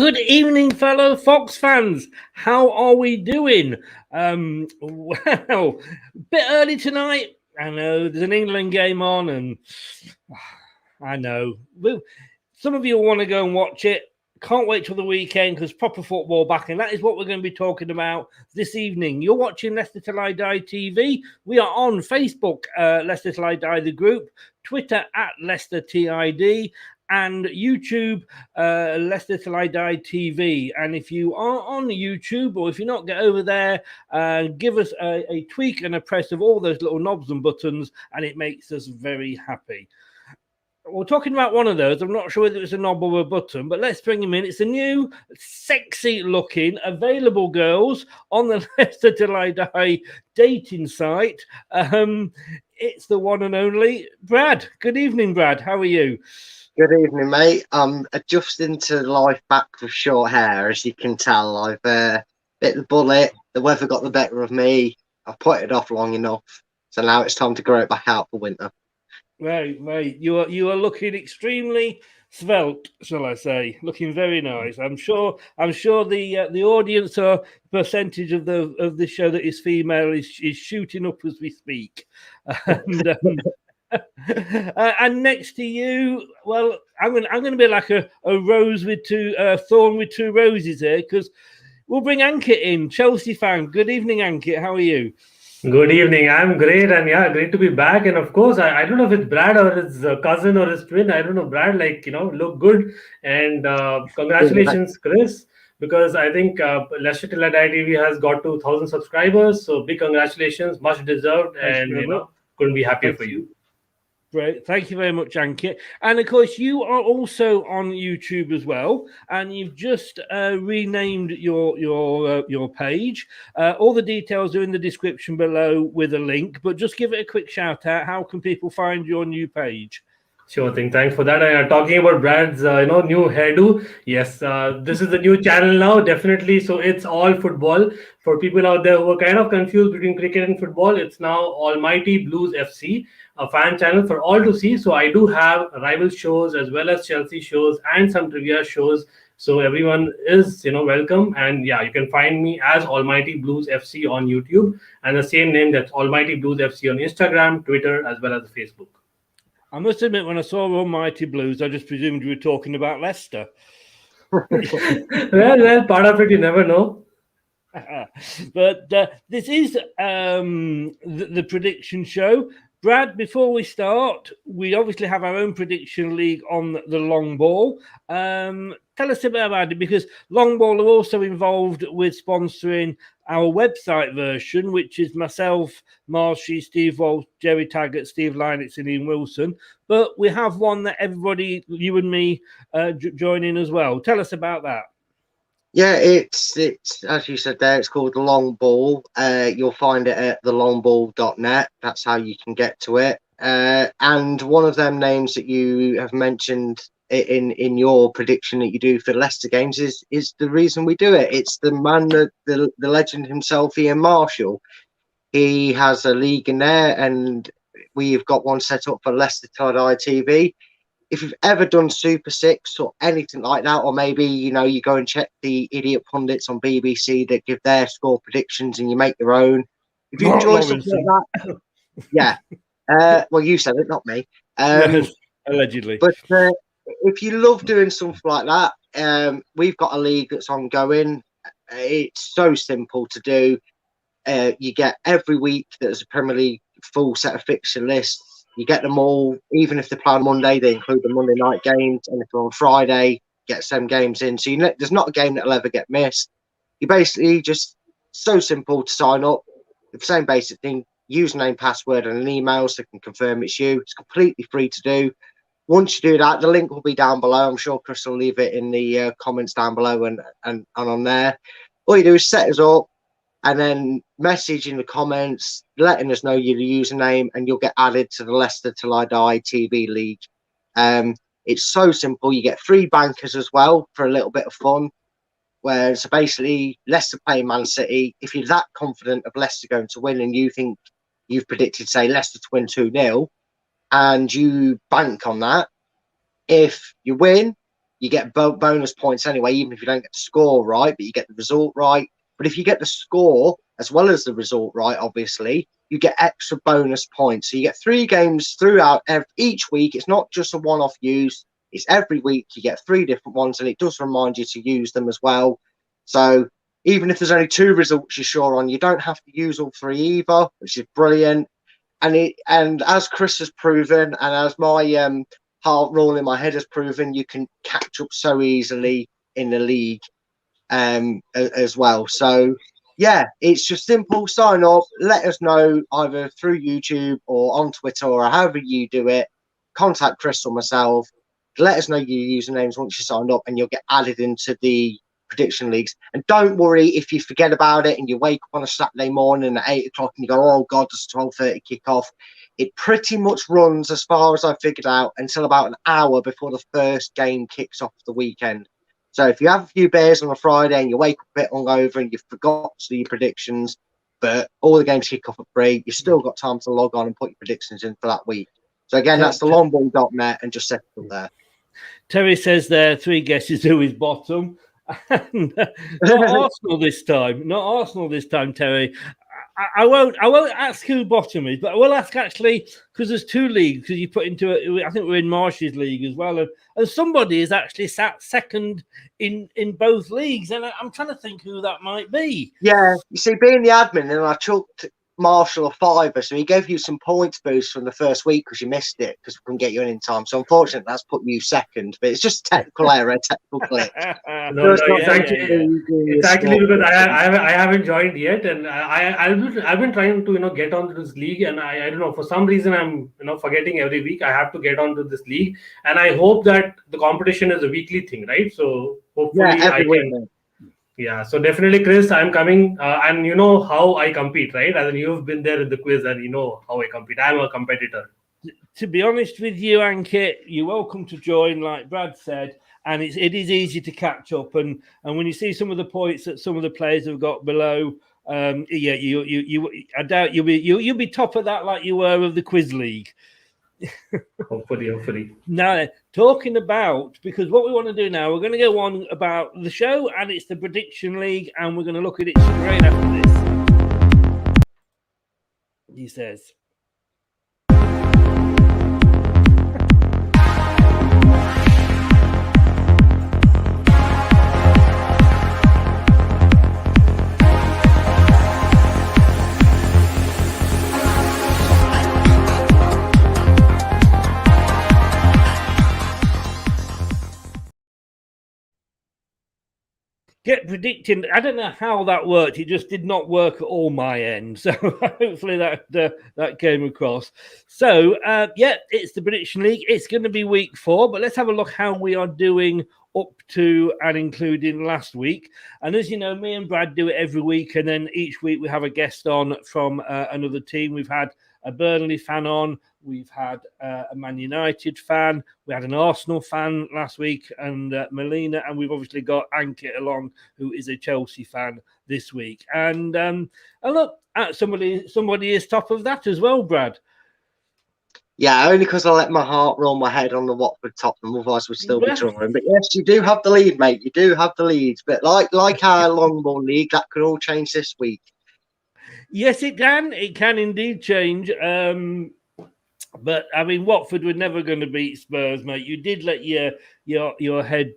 Good evening, fellow Fox fans. How are we doing? Well, bit early tonight. I know there's an England game on, and I know some of you want to go and watch it. Can't wait till the weekend because proper football back, and that is what we're going to be talking about this evening. You're watching Leicester Till I Die TV. We are on Facebook, Leicester Till I Die the group, Twitter at Leicester TID, and YouTube, Leicester Till I Die TV. And if you are on YouTube, or if you're not, get over there, give us a tweak and a press of all those little knobs and buttons, and it makes us very happy. We're talking about one of those. I'm not sure whether it's a knob or a button, but let's bring him in. It's a new, sexy-looking, available girls on the Leicester Till I Die dating site. It's the one and only Brad. Good evening, Brad. How are you? Good evening, mate. I'm adjusting to life back with short hair. As you can tell, I've bit the bullet. The weather got the better of me. I've put it off long enough. So now it's time to grow it back out for winter. Right. You are looking extremely svelte, shall I say? Looking very nice. I'm sure the audience or percentage of the show that is female is shooting up as we speak. And next to you, well, I'm going to be like a rose with two thorn with two roses here, because we'll bring Ankit in, Chelsea fan. Good evening, Ankit. How are you? Good evening. I'm great, and yeah, great to be back. And of course, I don't know if it's Brad or his cousin or his twin. I don't know. Brad, look good, and congratulations, Chris, because I think Leicester Till I Die TV has got to 1,000 subscribers. So big congratulations, much deserved, and couldn't be happier for you. Great. Thank you very much, Ankit. And of course, you are also on YouTube as well, and you've just renamed your page. All the details are in the description below with a link, but just give it a quick shout out. How can people find your new page? Sure thing. Thanks for that. Talking about Brad's, new hairdo. Yes, this is the new channel now, definitely. So it's all football. For people out there who are kind of confused between cricket and football, it's now Almighty Blues FC, a fan channel for all to see. So I do have rival shows as well as Chelsea shows and some trivia shows. So everyone is, welcome. And yeah, you can find me as Almighty Blues FC on YouTube, and the same name, that's Almighty Blues FC on Instagram, Twitter, as well as Facebook. I must admit, when I saw Almighty Blues, I just presumed you were talking about Leicester. well, part of it, you never know. But this is the prediction show. Brad, before we start, we obviously have our own prediction league on the long ball. Tell us a bit about it, because long ball are also involved with sponsoring our website version, which is myself, Marshy, Steve Walsh, Jerry Taggart, Steve Linux, and Ian Wilson. But we have one that everybody, you and me, join in as well. Tell us about that. Yeah, it's as you said there, it's called the Long Ball. You'll find it at thelongball.net. That's how you can get to it. And one of them names that you have mentioned in your prediction that you do for the Leicester games is the reason we do it. It's the man, the legend himself, Ian Marshall. He has a league in there, and we've got one set up for Leicester Till I Die TV. If you've ever done Super Six or anything like that, or maybe, you go and check the idiot pundits on BBC that give their score predictions and you make your own. If you enjoy something like that, yeah. Well, you said it, not me. Yes, allegedly. But if you love doing something like that, we've got a league that's ongoing. It's so simple to do. You get every week there's a Premier League full set of fixture lists. You get them all, even if they play on Monday, they include the Monday night games. And if they're on Friday, get some games in. So there's not a game that'll ever get missed. You basically just, so simple to sign up. The same basic thing, username, password, and an email so you can confirm it's you. It's completely free to do. Once you do that, the link will be down below. I'm sure Chris will leave it in the comments down below and on there. All you do is set us up, and then message in the comments letting us know your username, and you'll get added to the Leicester Till I Die TV League. It's so simple. You get free bankers as well for a little bit of fun. Where so basically Leicester playing Man City. If you're that confident of Leicester going to win, and you think you've predicted, say, Leicester to win 2-0, and you bank on that, if you win, you get bonus points anyway, even if you don't get the score right, but you get the result right. But if you get the score as well as the result right, obviously, you get extra bonus points. So you get 3 games throughout each week. It's not just a one-off use. It's every week you get 3 different ones, and it does remind you to use them as well. So even if there's only 2 results you're sure on, you don't have to use all 3 either, which is brilliant. And as Chris has proven, and as my heart roll in my head has proven, you can catch up so easily in the league as well. So yeah, it's just simple. Sign up, let us know either through YouTube or on Twitter or however you do it. Contact Chris or myself. Let us know your usernames once you signed up, and you'll get added into the prediction leagues. And don't worry if you forget about it and you wake up on a Saturday morning at 8 o'clock and you go, oh God, it's 12:30 kickoff. It pretty much runs, as far as I figured out, until about an hour before the first game kicks off the weekend. So if you have a few beers on a Friday and you wake up a bit hungover and you forgot to do your predictions, but all the games kick off at 3, you've still got time to log on and put your predictions in for that week. So again, that's the longball.net, and just set it up there. Terry says there 3 guesses who is bottom. And, not Arsenal this time. Not Arsenal this time, Terry. I won't ask who bottom is, but I will ask actually, because there's 2 leagues. Because you put into it, I think we're in Marsh's league as well, and somebody is actually sat second in both leagues, and I'm trying to think who that might be. Yeah, you see, being the admin, and I chucked Marshall a fiver, so he gave you some points boost from the first week because you missed it because we couldn't get you in time. So unfortunately, that's put you second. But it's just a technical error, a technical glitch. It's actually because I haven't joined yet, and I've been trying to get onto this league, and I don't know, for some reason I'm forgetting every week. I have to get onto this league, and I hope that the competition is a weekly thing, right? So hopefully I can. Yeah, so definitely, Chris, I'm coming, and you know how I compete, right? As in, you've been there in the quiz, and you know how I compete. I'm a competitor. To be honest with you, Ankit, you're welcome to join, like Brad said, and it is easy to catch up. And when you see some of the points that some of the players have got below, I doubt you'll be top of that like you were of the quiz league. Hopefully. Now, talking about, because what we want to do now, we're going to go on about the show, and it's the prediction league, and we're going to look at it straight after this. He says. Get predicting. I don't know how that worked. It just did not work at all my end. So hopefully that came across. So it's the prediction league. It's going to be week 4, but let's have a look how we are doing up to and including last week. And as you know, me and Brad do it every week, and then each week we have a guest on from another team. We've had a Burnley fan on. We've had a Man United fan. We had an Arsenal fan last week, and Melina, and we've obviously got Ankit along, who is a Chelsea fan this week. And look, somebody is top of that as well, Brad. Yeah, only because I let my heart roll my head on the Watford Tottenham, otherwise we'd still be drawing. But yes, you do have the lead, mate. You do have the lead. But like our long ball league, that could all change this week. Yes, it can. It can indeed change. But I mean, Watford were never going to beat Spurs, mate. You did let your head,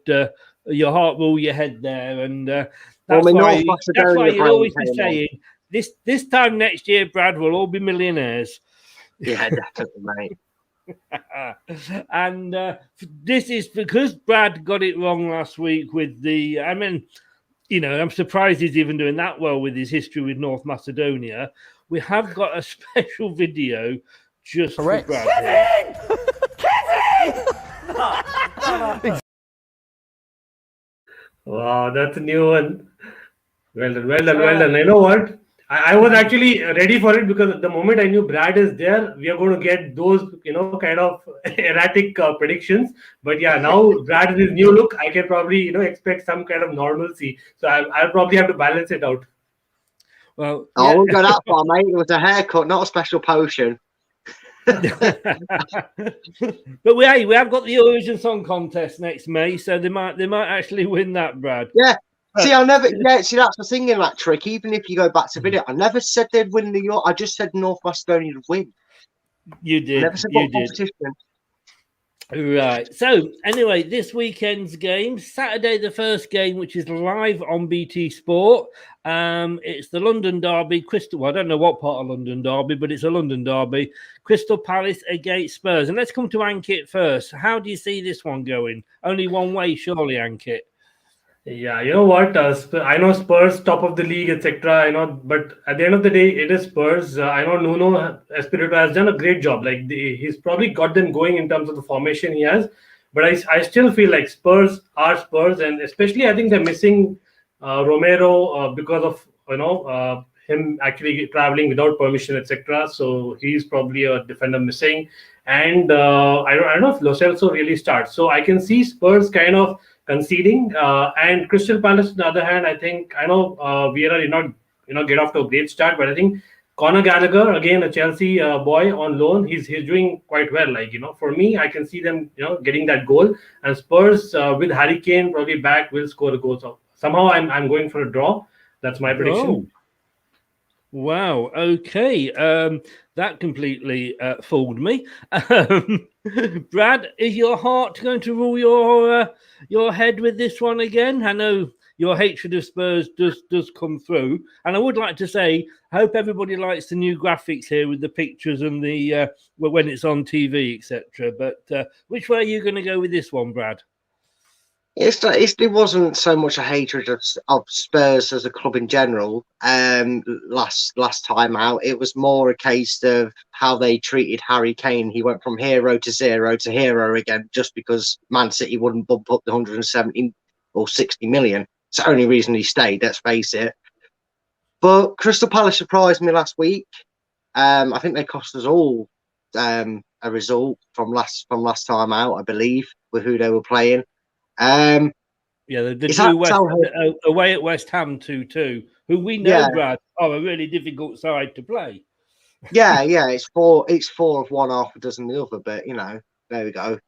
your heart rule your head there, and that's why you'll always be saying this time next year, Brad, will all be millionaires. Yeah, definitely, mate. And this is because Brad got it wrong last week with the. I mean, I'm surprised he's even doing that well with his history with North Macedonia. We have got a special video just for Brad. Kevin! Wow, that's a new one. Well done. You know what? I was actually ready for it because the moment I knew Brad is there, we are going to get those, kind of erratic predictions. But yeah, now Brad is his new look. I can probably, expect some kind of normalcy. So I'll probably have to balance it out. Well, I won't go that far, mate. It was a haircut, not a special potion. But we have got the Eurovision Song Contest next May, so they might actually win that, Brad. Yeah. See, see, that's the thing in that trick. Even if you go back to video, I never said they'd win New York. I just said North Macedonia would win. You did. I never said what competition. Right. So anyway, this weekend's game, Saturday, the first game, which is live on BT Sport. It's the London Derby. I don't know what part of London Derby, but it's a London Derby. Crystal Palace against Spurs. And let's come to Ankit first. How do you see this one going? Only one way, surely, Ankit. Yeah, you know what? I know Spurs top of the league, etc. But at the end of the day, it is Spurs. I know Nuno Espirito has done a great job. Like he's probably got them going in terms of the formation he has. But I still feel like Spurs are Spurs, and especially I think they're missing Romero because of him actually traveling without permission, etc. So he's probably a defender missing, and I don't know if Lo Celso really starts. So I can see Spurs kind of conceding, and Crystal Palace on the other hand, I think Vieira did not get off to a great start, but I think Conor Gallagher, again a Chelsea boy on loan, he's doing quite well. For me, I can see them getting that goal, and Spurs with Harry Kane probably back will score a goal. So somehow I'm going for a draw. That's my prediction. Oh. Wow. Okay. That completely fooled me. Brad, is your heart going to rule your head with this one again? I know your hatred of Spurs does come through, and I would like to say, I hope everybody likes the new graphics here with the pictures and the when it's on TV, etc. But which way are you going to go with this one, Brad? It wasn't so much a hatred of Spurs as a club in general. Last time out, it was more a case of how they treated Harry Kane. He went from hero to zero to hero again, just because Man City wouldn't bump up the 170 or 60 million. It's the only reason he stayed. Let's face it. But Crystal Palace surprised me last week. I think they cost us all a result from last time out, I believe, with who they were playing. Yeah, the drew away at West Ham 2-2, who we know, Brad, are a really difficult side to play. Yeah, it's four of one, half a dozen the other, but there we go.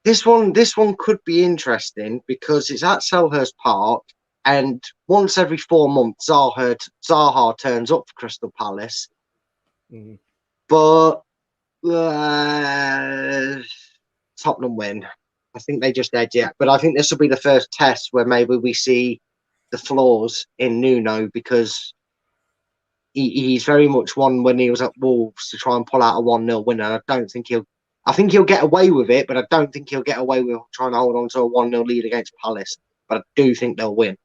This one could be interesting because it's at Selhurst Park, and once every 4 months, Zaha turns up for Crystal Palace. Mm. But Tottenham win. I think they just edge it. But I think this will be the first test where maybe we see the flaws in Nuno, because he's very much one when he was at Wolves to try and pull out a 1-0 winner. I think he'll get away with it, but I don't think he'll get away with trying to hold on to a 1-0 lead against Palace. But I do think they'll win.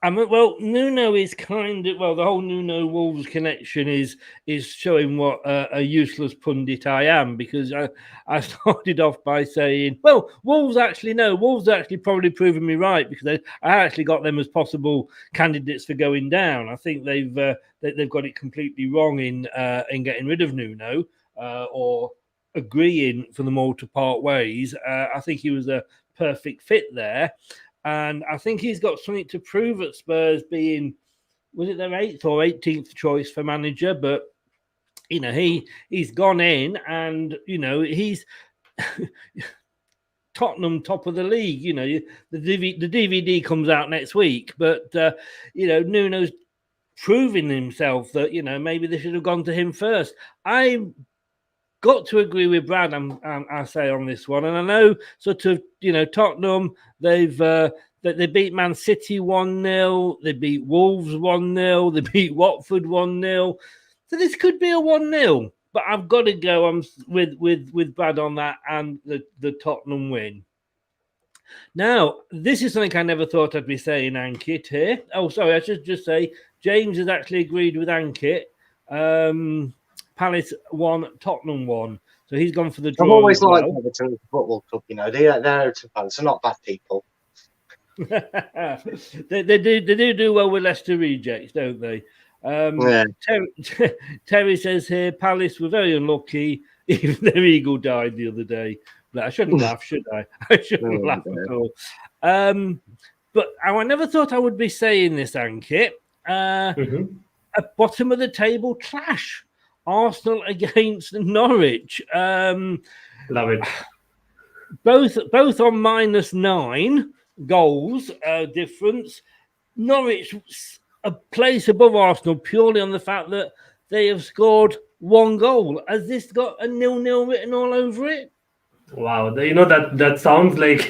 Well, Nuno is the whole Nuno Wolves connection is showing what a useless pundit I am, because I started off by saying, well, Wolves actually probably proven me right, because I actually got them as possible candidates for going down. I think they've got it completely wrong in getting rid of Nuno or agreeing for them all to part ways. I think he was a perfect fit there. And I think he's got something to prove at Spurs, being, was it their 8th or 18th choice for manager? But, he's gone in and, he's Tottenham top of the league. The DVD comes out next week. But, Nuno's proving himself that, maybe they should have gone to him first. I'm got to agree with Brad, I say, on this one. And I know sort of, Tottenham, they beat Man City 1-0, they beat Wolves 1-0, they beat Watford 1-0. So this could be a 1-0. But I've got to go with Brad on that and the Tottenham win. Now, this is something I never thought I'd be saying, Ankit, here. Oh, sorry, I should just say, James has actually agreed with Ankit. Palace 1, Tottenham 1. So he's gone for the draw. I've always liked Everton Football Club. They're Everton fans. They're not bad people. they do well with Leicester rejects, don't they? Terry says here, Palace were very unlucky. Even their eagle died the other day. But I shouldn't laugh, should I? I shouldn't laugh at all. But I never thought I would be saying this, Ankit. A bottom of the table clash Arsenal against Norwich. Love it. Both on -9 goals difference. Norwich a place above Arsenal purely on the fact that they have scored 1 goal. Has this got a 0-0 written all over it? Wow, that sounds like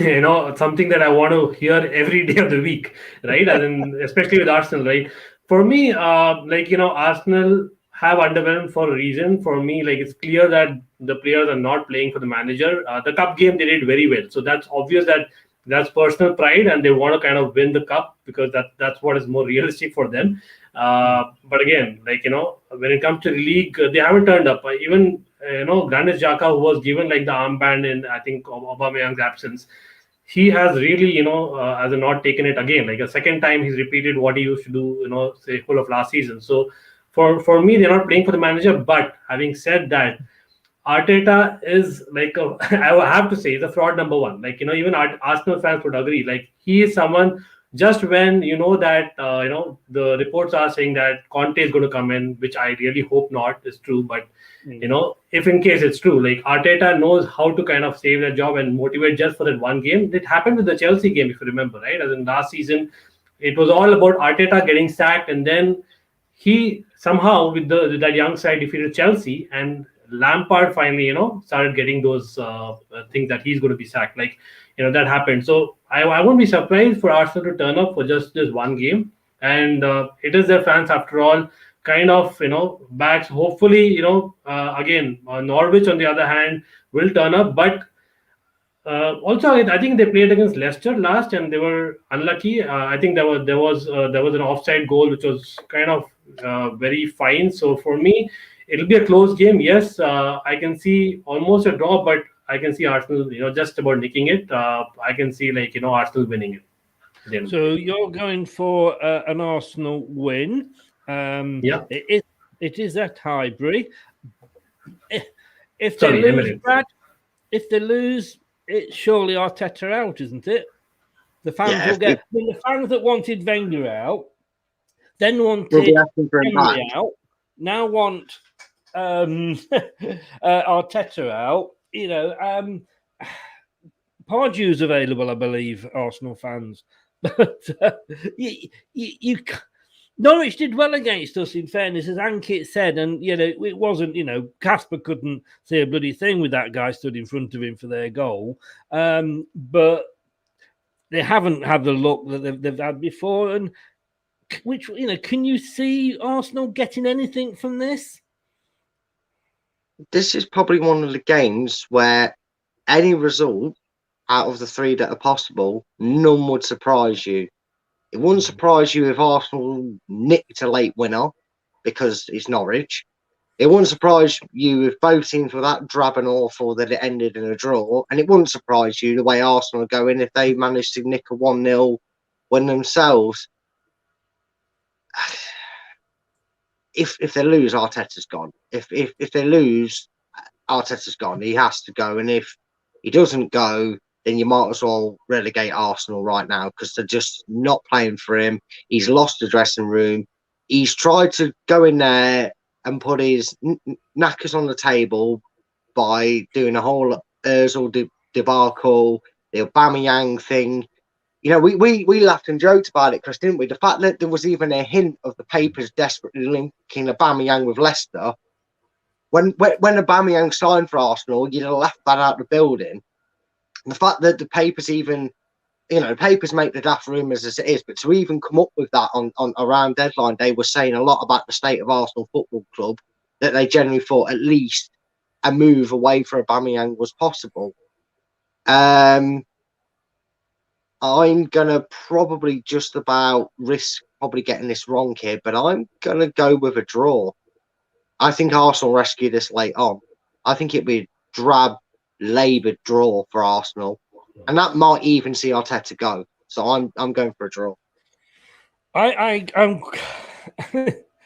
something that I want to hear every day of the week, right? And especially with Arsenal, right? For me, Arsenal have underwhelmed for a reason. For me, like it's clear that the players are not playing for the manager. The cup game they did very well, so that's obvious that that's personal pride, and they want to kind of win the cup because that's what is more realistic for them. But again, when it comes to the league, they haven't turned up. Even Granit Xhaka, who was given like the armband in I think Aubameyang's absence, he has really as a not taken it again. Like a second time, he's repeated what he used to do. Say whole of last season. So for me, they're not playing for the manager. But having said that, Arteta is like I have to say he's a fraud number one. Even Arsenal fans would agree. Like he is someone just when that the reports are saying that Conte is going to come in, which I really hope not is true. But if in case it's true, like Arteta knows how to kind of save their job and motivate just for that one game. It happened with the Chelsea game, if you remember, right? As in last season, it was all about Arteta getting sacked, and then he somehow with that young side defeated Chelsea, and Lampard finally, started getting those things that he's going to be sacked. That happened. So I won't be surprised for Arsenal to turn up for just this one game. And it is their fans, after all, kind of, backs. Hopefully, again, Norwich, on the other hand, will turn up. But also, I think they played against Leicester last, and they were unlucky. I think there was an offside goal, which was kind of very fine. So for me, it'll be a close game. Yes, I can see almost a draw, but I can see Arsenal, just about nicking it. I can see Arsenal winning it. Then. So you're going for an Arsenal win. Yeah. It is at Highbury. If they lose, Brad, if they lose, it's surely Arteta out, isn't it? The fans will get the fans that wanted Wenger out, then wanted Emery out, now want Arteta out. Pardew's available, I believe, Arsenal fans. But you Norwich did well against us, in fairness, as Ankit said, and it wasn't. Casper couldn't say a bloody thing with that guy stood in front of him for their goal. But they haven't had the luck that they've had before. And which can you see Arsenal getting anything from this? This is probably one of the games where any result out of the 3 that are possible, none would surprise you. It wouldn't surprise you if Arsenal nicked a late winner because it's Norwich. It wouldn't surprise you if both teams were that drab and awful that it ended in a draw. And it wouldn't surprise you the way Arsenal are going if they managed to nick a 1-0 win themselves. If they lose, Arteta's gone. If they lose, Arteta's gone. He has to go. And if he doesn't go, then you might as well relegate Arsenal right now because they're just not playing for him. He's lost the dressing room. He's tried to go in there and put his knackers on the table by doing a whole Ozil debacle, the Aubameyang thing. We laughed and joked about it, Chris, didn't we? The fact that there was even a hint of the papers desperately linking Aubameyang with Leicester. When Aubameyang signed for Arsenal, you'd have left that out of the building. And the fact that the papers even, papers make the daft rumours as it is, but to even come up with that on around deadline, they were saying a lot about the state of Arsenal Football Club, that they generally thought at least a move away from Aubameyang was possible. I'm going to probably just about risk probably getting this wrong here, but I'm going to go with a draw. I think Arsenal rescue this late on. I think it'd be a drab, laboured draw for Arsenal. And that might even see Arteta go. So I'm going for a draw. I'm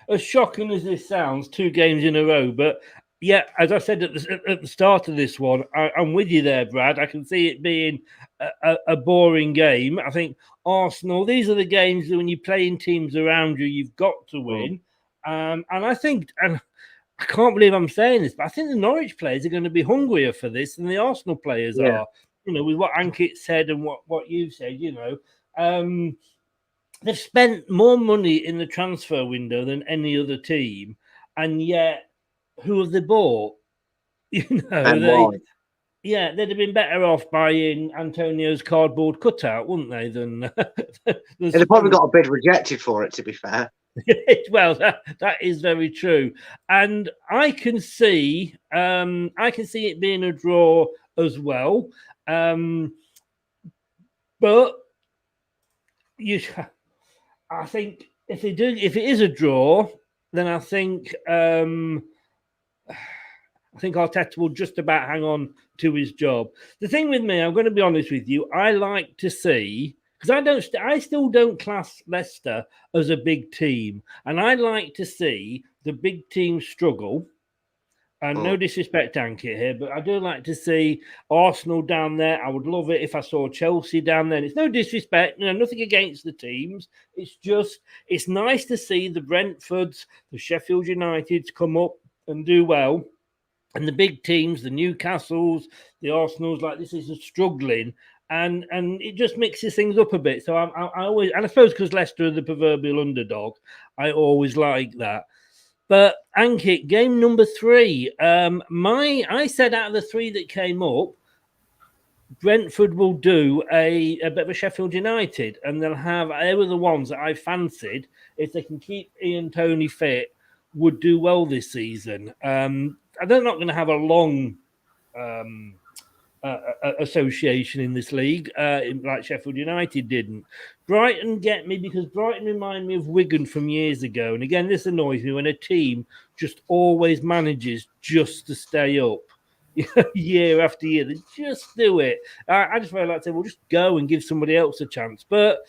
as shocking as this sounds, 2 games in a row, but yeah, as I said at the start of this one, I'm with you there, Brad. I can see it being a boring game. I think Arsenal, these are the games that when you're playing teams around you, you've got to win. And I think, and I can't believe I'm saying this, but I think the Norwich players are going to be hungrier for this than the Arsenal players are. You know, with what Ankit said and what you've said, you know. They've spent more money in the transfer window than any other team, and yet who have they bought? You know, they'd have been better off buying Antonio's cardboard cutout, wouldn't they? Than they've probably got a bid rejected for it, to be fair. Well, that is very true, and I can see it being a draw as well, but I think if it is a draw, then I think Arteta will just about hang on to his job. The thing with me, I'm going to be honest with you, I like to see, because I still don't class Leicester as a big team, and I like to see the big teams struggle. And no disrespect, Ankit here, but I do like to see Arsenal down there. I would love it if I saw Chelsea down there. And it's no disrespect, nothing against the teams. It's just, it's nice to see the Brentfords, the Sheffield Uniteds come up and do well. And the big teams, the Newcastles, the Arsenals, like this is struggling. And it just mixes things up a bit. So I always, and I suppose because Leicester are the proverbial underdog, I always like that. But Ankit, game number 3. I said out of the 3 that came up, Brentford will do a bit of a Sheffield United, and they were the ones that I fancied, if they can keep Ian Toney fit, would do well this season. They're not going to have a long association in this league, like Sheffield United didn't. Brighton get me because Brighton remind me of Wigan from years ago. And again, this annoys me when a team just always manages just to stay up year after year. They just do it. I just very like to say, well, just go and give somebody else a chance. But,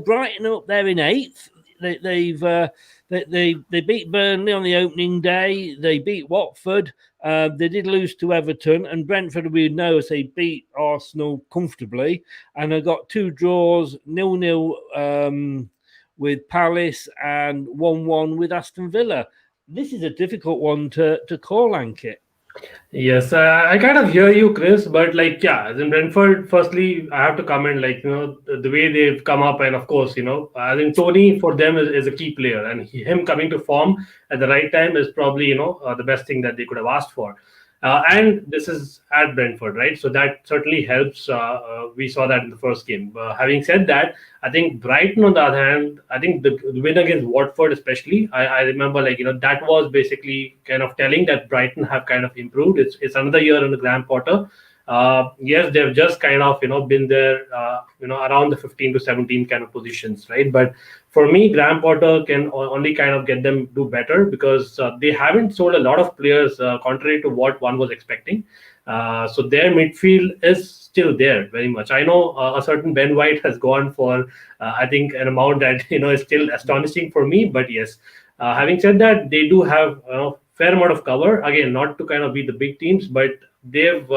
Brighton are up there in 8th. They beat Burnley on the opening day. They beat Watford. They did lose to Everton, and Brentford, we know, as they beat Arsenal comfortably, and they got 2 draws, 0-0 with Palace and 1-1 with Aston Villa. This is a difficult one to call, Ankit. Yes, I kind of hear you, Chris, but as in Brentford, firstly, I have to comment, the way they've come up, and of course, I think Tony for them is a key player, and him coming to form at the right time is probably, the best thing that they could have asked for. And this is at Brentford, right? So that certainly helps. We saw that in the first game. Having said that, I think Brighton, on the other hand, I think the win against Watford especially, I remember that was basically kind of telling that Brighton have kind of improved. It's another year in the Graham Potter. Yes, they've just kind of been there around the 15 to 17 kind of positions, right? But for me, Graham Potter can only kind of get them do better because they haven't sold a lot of players, contrary to what one was expecting. So their midfield is still there very much. I know a certain Ben White has gone for I think an amount that is still astonishing for me. But yes, having said that, they do have a fair amount of cover. Again, not to kind of be the big teams, but they've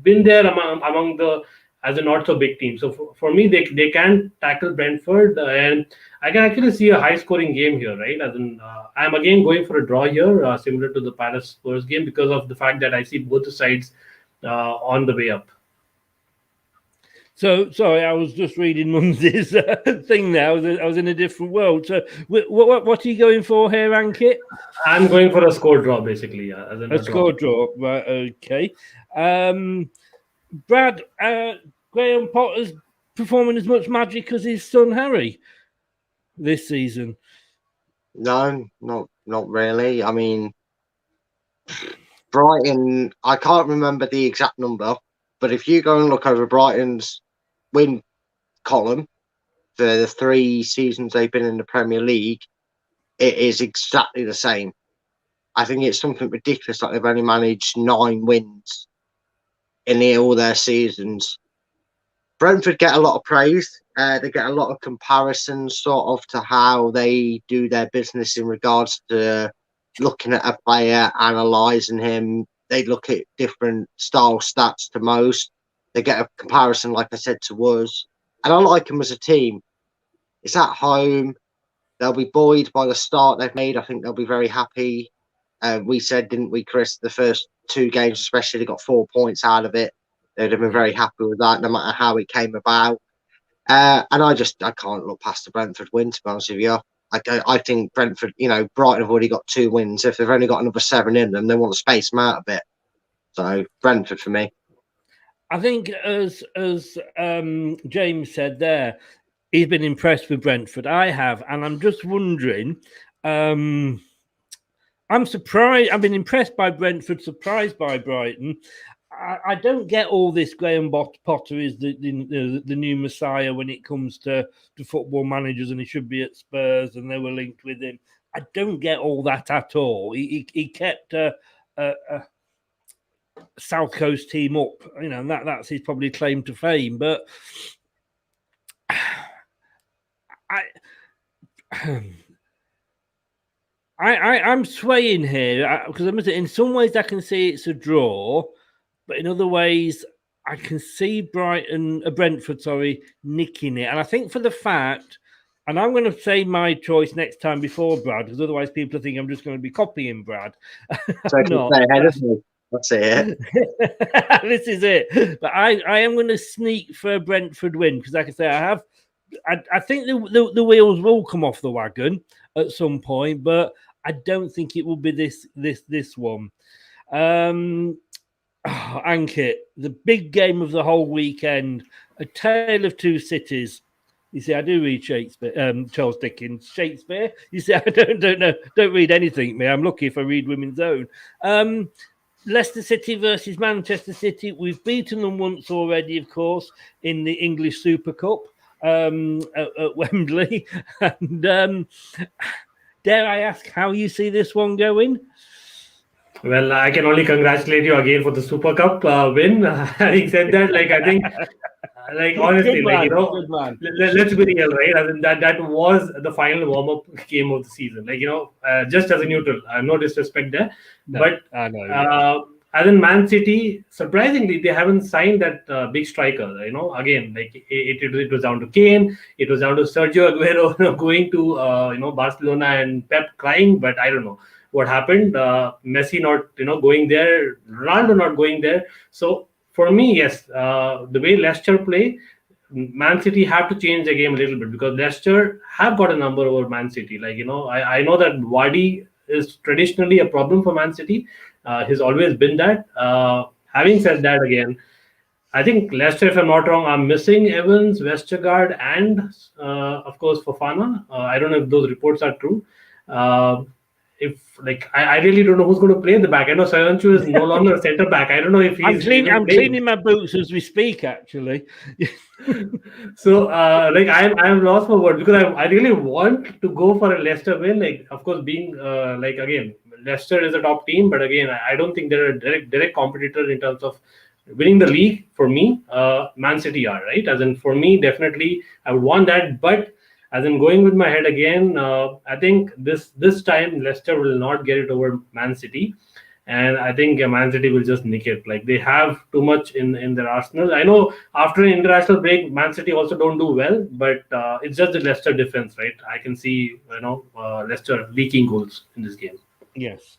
been there among the as a not so big team. So for me, they can tackle Brentford, and I can actually see a high scoring game here, right? As in, I'm again going for a draw here, similar to the Palace Spurs game, because of the fact that I see both the sides on the way up. So sorry, I was just reading Munzi's thing now. I was in a different world. So what are you going for here, Ankit? I'm going for a score draw, basically. As in a score draw, right? Okay. Brad, Graham Potter's performing as much magic as his son Harry this season. No, not really. I mean, Brighton, I can't remember the exact number, but if you go and look over Brighton's win column for the 3 seasons they've been in the Premier League, it is exactly the same. I think it's something ridiculous, like they've only managed 9 wins in all their seasons. Brentford get a lot of praise. They get a lot of comparisons sort of to how they do their business in regards to looking at a player, analysing him. They look at different style stats to most. They get a comparison, like I said, to us. And I like them as a team. It's at home. They'll be buoyed by the start they've made. I think they'll be very happy. We said, didn't we, Chris, the first 2 games especially, they got 4 points out of it. They'd have been very happy with that, no matter how it came about. And I can't look past the Brentford win, to be honest with you. I think Brentford, Brighton have already got 2 wins. If they've only got another 7 in them, they want to space them out a bit. So Brentford for me. I think, as James said there, he's been impressed with Brentford. I have, and I'm just wondering. I'm surprised. I've been impressed by Brentford, surprised by Brighton. I don't get all this. Graham Potter is the new messiah when it comes to football managers, and he should be at Spurs, and they were linked with him. I don't get all that at all. He kept a South Coast team up, and that's his probably claim to fame. But I'm swaying here because in some ways I can see it's a draw, but in other ways I can see Brentford, nicking it. And I think for the fact, and I'm going to say my choice next time before Brad, because otherwise people think I'm just going to be copying Brad. So I can stay ahead of me. That's it. This is it. But I am going to sneak for a Brentford win because, like I say, I think the wheels will come off the wagon at some point, but I don't think it will be this one. Ankit, the big game of the whole weekend, A Tale of Two Cities. You see, I do read Shakespeare, Charles Dickens. Shakespeare. You see, I don't know, don't read anything. Me, I'm lucky if I read Women's Own. Leicester City versus Manchester City. We've beaten them once already, of course, in the English Super Cup at Wembley. And dare I ask how you see this one going? Well, I can only congratulate you again for the Super Cup win. Having said that, I think, honestly, let's be real, right? I mean, that was the final warm-up game of the season. Just as a neutral, no disrespect there, but I know. As in Man City, surprisingly, they haven't signed that big striker. Again, it was down to Kane, it was down to Sergio Aguero going to Barcelona and Pep crying, but I don't know what happened. Messi not going there, Ronaldo not going there. So for me, yes, the way Leicester play, Man City have to change the game a little bit because Leicester have got a number over Man City. I know that Vardy is traditionally a problem for Man City. He's always been that. Having said that, again, I think Leicester, if I'm not wrong, are missing Evans, Westergaard, and of course Fofana. I don't know if those reports are true. I really don't know who's going to play in the back. I know Soyuncu is no longer a centre back. I don't know if he's. I'm cleaning my boots as we speak, actually. So, I'm lost for words because I really want to go for a Leicester win. Of course, being again, Leicester is a top team, but again, I don't think they're a direct competitor in terms of winning the league. For me, Man City are, right. As in, for me, definitely, I would want that, but. As in going with my head again, I think this time Leicester will not get it over Man City, and I think Man City will just nick it. They have too much in their arsenal. I know after an international break, Man City also don't do well, but it's just the Leicester defense, right? I can see Leicester leaking goals in this game. Yes.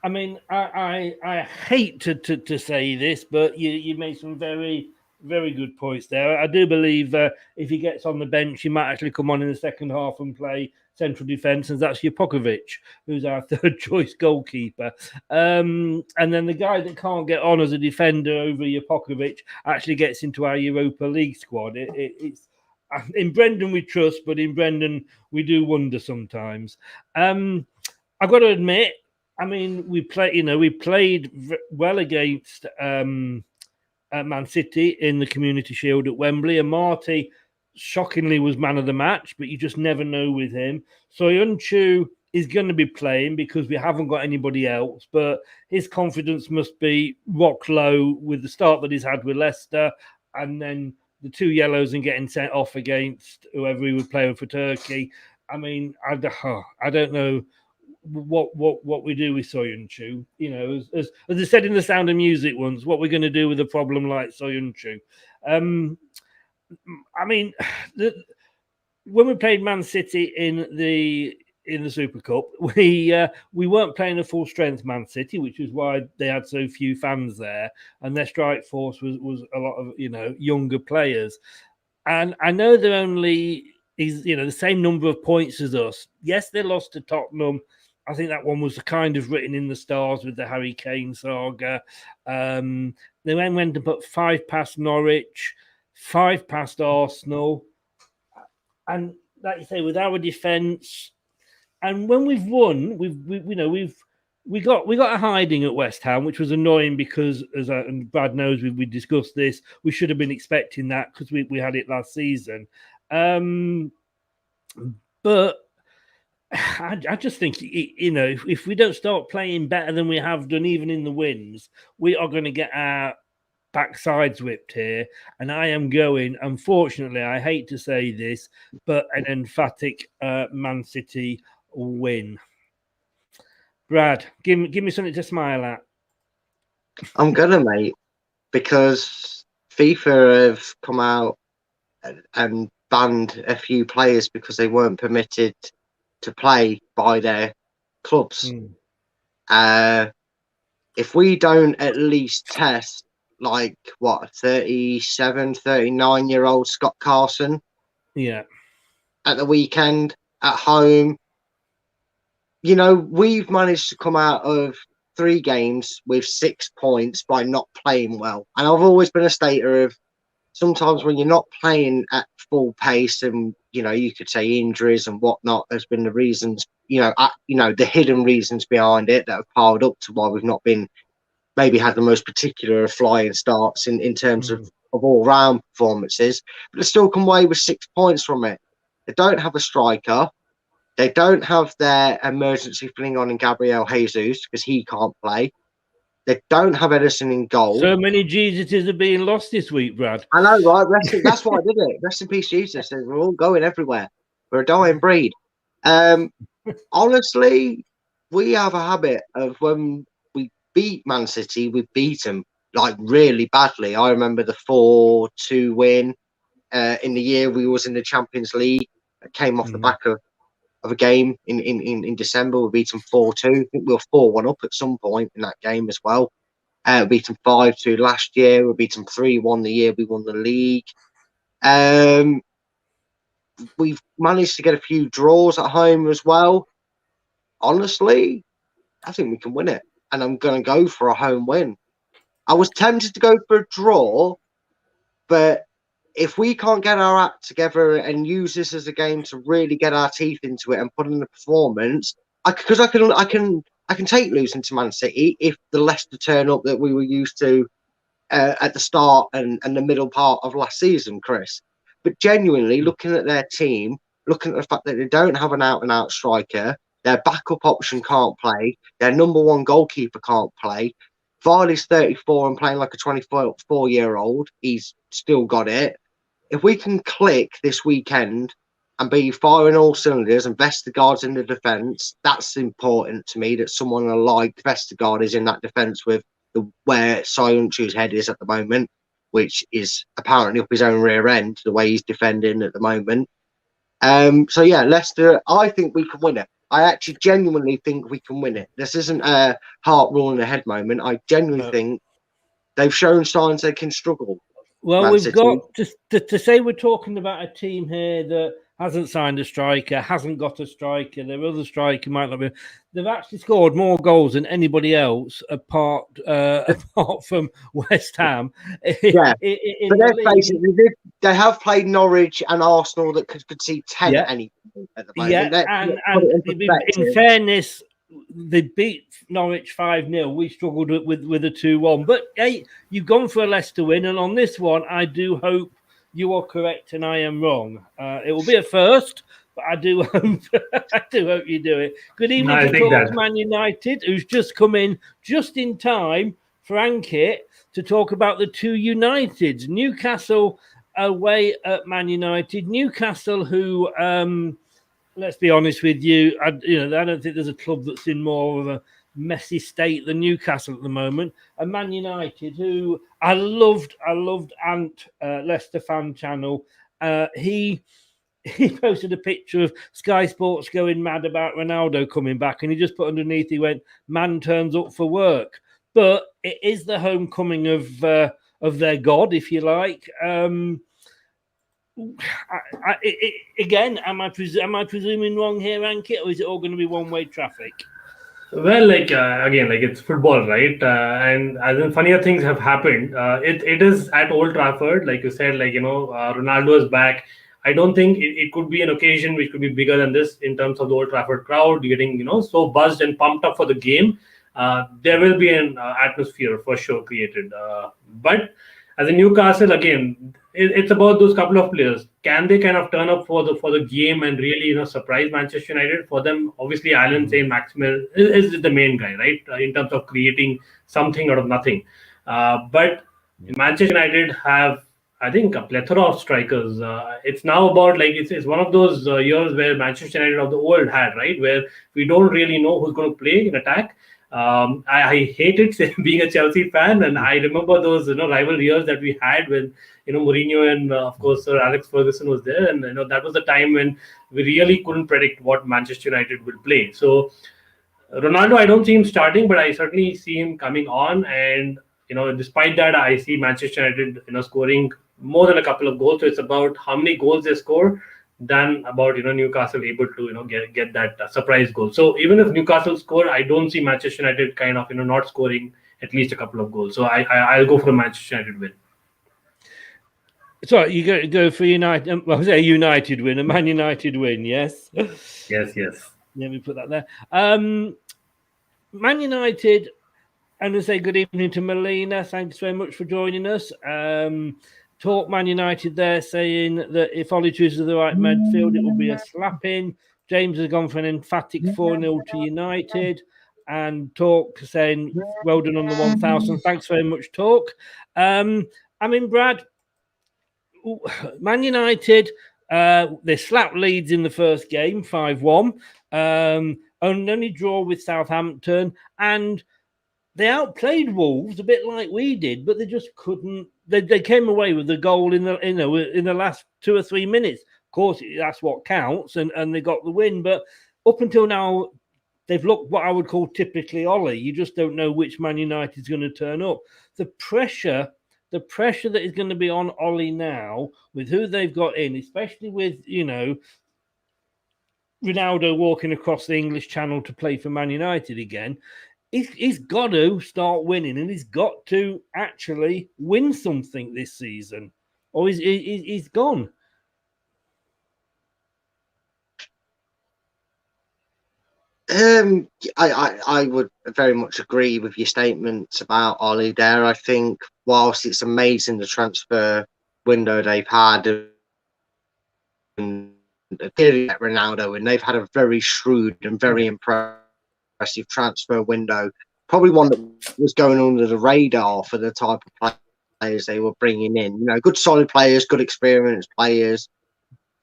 I mean, I hate to say this, but you made some very, very good points there. I do believe if he gets on the bench, he might actually come on in the second half and play central defence, and that's Japokovic, who's our third choice goalkeeper. And then the guy that can't get on as a defender over Japokovic actually gets into our Europa League squad. It's in Brendan we trust, but in Brendan we do wonder sometimes. I've got to admit, I mean, we played well against Man City in the Community Shield at Wembley, and Marty shockingly was man of the match, but you just never know with him. Soyuncu is going to be playing because we haven't got anybody else, but his confidence must be rock low with the start that he's had with Leicester, and then the 2 yellows and getting sent off against whoever he was playing for Turkey. I mean, I don't know what we do with Soyuncu, as I said in The Sound of Music once, what we're going to do with a problem like Soyuncu. I mean, when we played Man City in the in the Super Cup, we weren't playing a full strength Man City, which is why they had so few fans there, and their strike force was a lot of younger players. And I know they're only the same number of points as us. Yes, they lost to Tottenham. I think that one was kind of written in the stars with the Harry Kane saga. They went and put 5 past Norwich, 5 past Arsenal, and like you say, with our defence. And when we've won, we got a hiding at West Ham, which was annoying because, and Brad knows, we discussed this. We should have been expecting that because we had it last season. But I just think if we don't start playing better than we have done, even in the wins, we are going to get our backsides whipped here. And I am going, unfortunately, I hate to say this, but an emphatic Man City win. Brad, give me something to smile at. I'm gonna, mate, because FIFA have come out and banned a few players because they weren't permitted to play by their clubs. If we don't at least test 37, 39-year-old Scott Carson at the weekend at home, we've managed to come out of 3 games with 6 points by not playing well. And I've always been a stater of sometimes when you're not playing at full pace, and you could say injuries and whatnot has been the reasons, the hidden reasons behind it that have piled up to why we've not been maybe had the most particular flying starts in terms of all round performances, but they still come away with 6 points from it. They don't have a striker. They don't have their emergency fling on in Gabriel Jesus because he can't play. They don't have Edison in goal. So many Jesuses are being lost this week, Brad. I know, right? That's why I did it. Rest in peace, Jesus. We're all going everywhere. We're a dying breed. Honestly, we have a habit of when we beat Man City, we beat them really badly. I remember the 4-2 win in the year we was in the Champions League. It came off the back of a game in December. We beat them 4-2. I think we were 4-1 up at some point in that game as well. We beat them 5-2 last year. We beat them 3-1 the year we won the league. We've managed to get a few draws at home as well. Honestly, I think we can win it. And I'm going to go for a home win. I was tempted to go for a draw, but if we can't get our act together and use this as a game to really get our teeth into it and put in a performance, because I can take losing to Man City if the Leicester turn up that we were used to at the start and the middle part of last season, Chris. But genuinely, looking at their team, looking at the fact that they don't have an out-and-out striker, their backup option can't play, their number 1 goalkeeper can't play, Vardy's 34 and playing like a 24-year-old, he's still got it. If we can click this weekend and be firing all cylinders and Vestergaard's in the defence, that's important to me, that someone like Vestergaard is in that defence with where Soyuncu's head is at the moment, which is apparently up his own rear end, the way he's defending at the moment. So yeah, Leicester, I think we can win it. I actually genuinely think we can win it. This isn't a heart ruling ahead moment. I genuinely think they've shown signs they can struggle. Well, Man we've City. got to say we're talking about a team here that hasn't signed a striker, hasn't got a striker. Their other striker might not be. They've actually scored more goals than anybody else apart from West Ham. Yeah, but let's face it, they have played Norwich and Arsenal that could see 10 at any point at the moment. Yeah, and in fairness, they beat Norwich 5-0. We struggled with a 2-1. But hey, you've gone for a Leicester win, and on this one, I do hope you are correct and I am wrong. It will be a first, but I do hope you do it. Good evening to Man United, who's just come in just in time for Ankit to talk about the 2 Uniteds. Newcastle away at Man United. Newcastle, who let's be honest with you, I don't think there's a club that's in more of a messy state than Newcastle at the moment. And Man United, who I loved Ant, Leicester fan channel. He he posted a picture of Sky Sports going mad about Ronaldo coming back, and he just put underneath, he went, "Man turns up for work." But it is the homecoming of their god, if you like. Again, am I presuming wrong here, Ankit, or is it all going to be one-way traffic? Well, again, it's football, right? And as in funnier things have happened. It is at Old Trafford, like you said, Ronaldo is back. I don't think it could be an occasion which could be bigger than this in terms of the Old Trafford crowd getting so buzzed and pumped up for the game. There will be an atmosphere for sure created. But as a Newcastle, again, it's about those couple of players. Can they kind of turn up for the game and really surprise Manchester United? For them, obviously, Alan Saint Maximin is the main guy, right? In terms of creating something out of nothing. But Manchester United have, I think, a plethora of strikers. It's now about it's one of those years where Manchester United of the old had, right, where we don't really know who's going to play in attack. I hated being a Chelsea fan, and I remember those rival years that we had when Mourinho and of course Sir Alex Ferguson was there, and that was the time when we really couldn't predict what Manchester United will play. So Ronaldo, I don't see him starting, but I certainly see him coming on, and despite that, I see Manchester United scoring more than a couple of goals. So it's about how many goals they score than about Newcastle able to get that surprise goal. So even if Newcastle score, I don't see Manchester United kind of not scoring at least a couple of goals. So I'll go for a Manchester United win. Sorry, you go for United. Well, I say United win, a Man United win. Yes. Yes. Let me put that there. Man United. And to say good evening to Melina. Thanks very much for joining us. Talk Man United there saying that if Ollie chooses the right midfield, it will be a slapping. James has gone for an emphatic 4-0 to United. And Talk saying, well done on the 1,000. Thanks very much, Talk. Brad, Man United, they slapped Leeds in the first game, 5-1. Only draw with Southampton. And they outplayed Wolves a bit like we did, but they just couldn't. They came away with the goal in the last 2 or 3 minutes. Of course, that's what counts, and they got the win. But up until now, they've looked what I would call typically Ollie. You just don't know which Man United is going to turn up. The pressure that is going to be on Ollie now with who they've got in, especially with Ronaldo walking across the English Channel to play for Man United again. He's got to start winning, and he's got to actually win something this season, or he's gone. I would very much agree with your statements about Ollie there. I think whilst it's amazing the transfer window they've had and clearly at Ronaldo, and they've had a very shrewd and very impressive transfer window, probably one that was going under the radar for the type of players they were bringing in. Good solid players, good experienced players.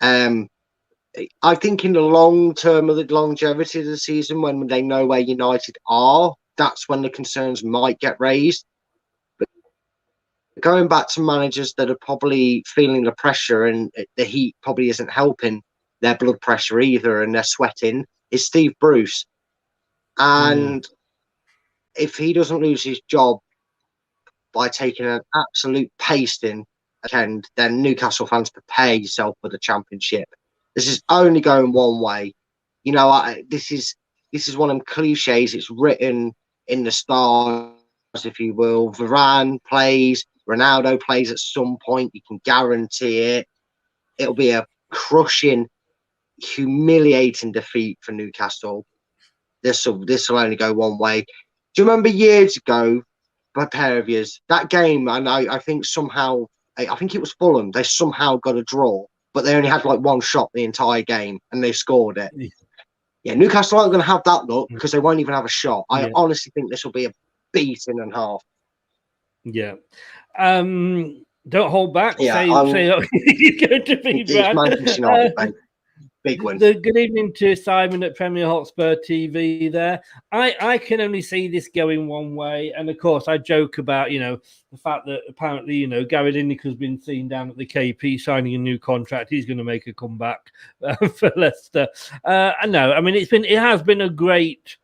I think in the long term of the longevity of the season, when they know where United are, that's when the concerns might get raised. But going back to managers that are probably feeling the pressure, and the heat probably isn't helping their blood pressure either, and they're sweating, is Steve Bruce. And if he doesn't lose his job by taking an absolute pasting again, then Newcastle fans prepare yourself for the Championship. This is only going one way. This is one of them cliches. It's written in the stars, if you will. Varane plays, Ronaldo plays at some point. You can guarantee it. It'll be a crushing, humiliating defeat for Newcastle. This will only go one way. Do you remember years ago, a pair of years, that game? I think somehow, I think it was Fulham. They somehow got a draw, but they only had one shot the entire game, and they scored it. Yeah, Newcastle aren't going to have that luck because they won't even have a shot. I honestly think this will be a beating and half. Yeah. Don't hold back. Yeah, say you're going to be Brad. Manchester United, Big win. Good evening to Simon at Premier Hotspur TV there. I can only see this going one way. And of course, I joke about, the fact that apparently, Gary Lineker's been seen down at the KP signing a new contract. He's going to make a comeback for Leicester. I know. I mean, it has been a great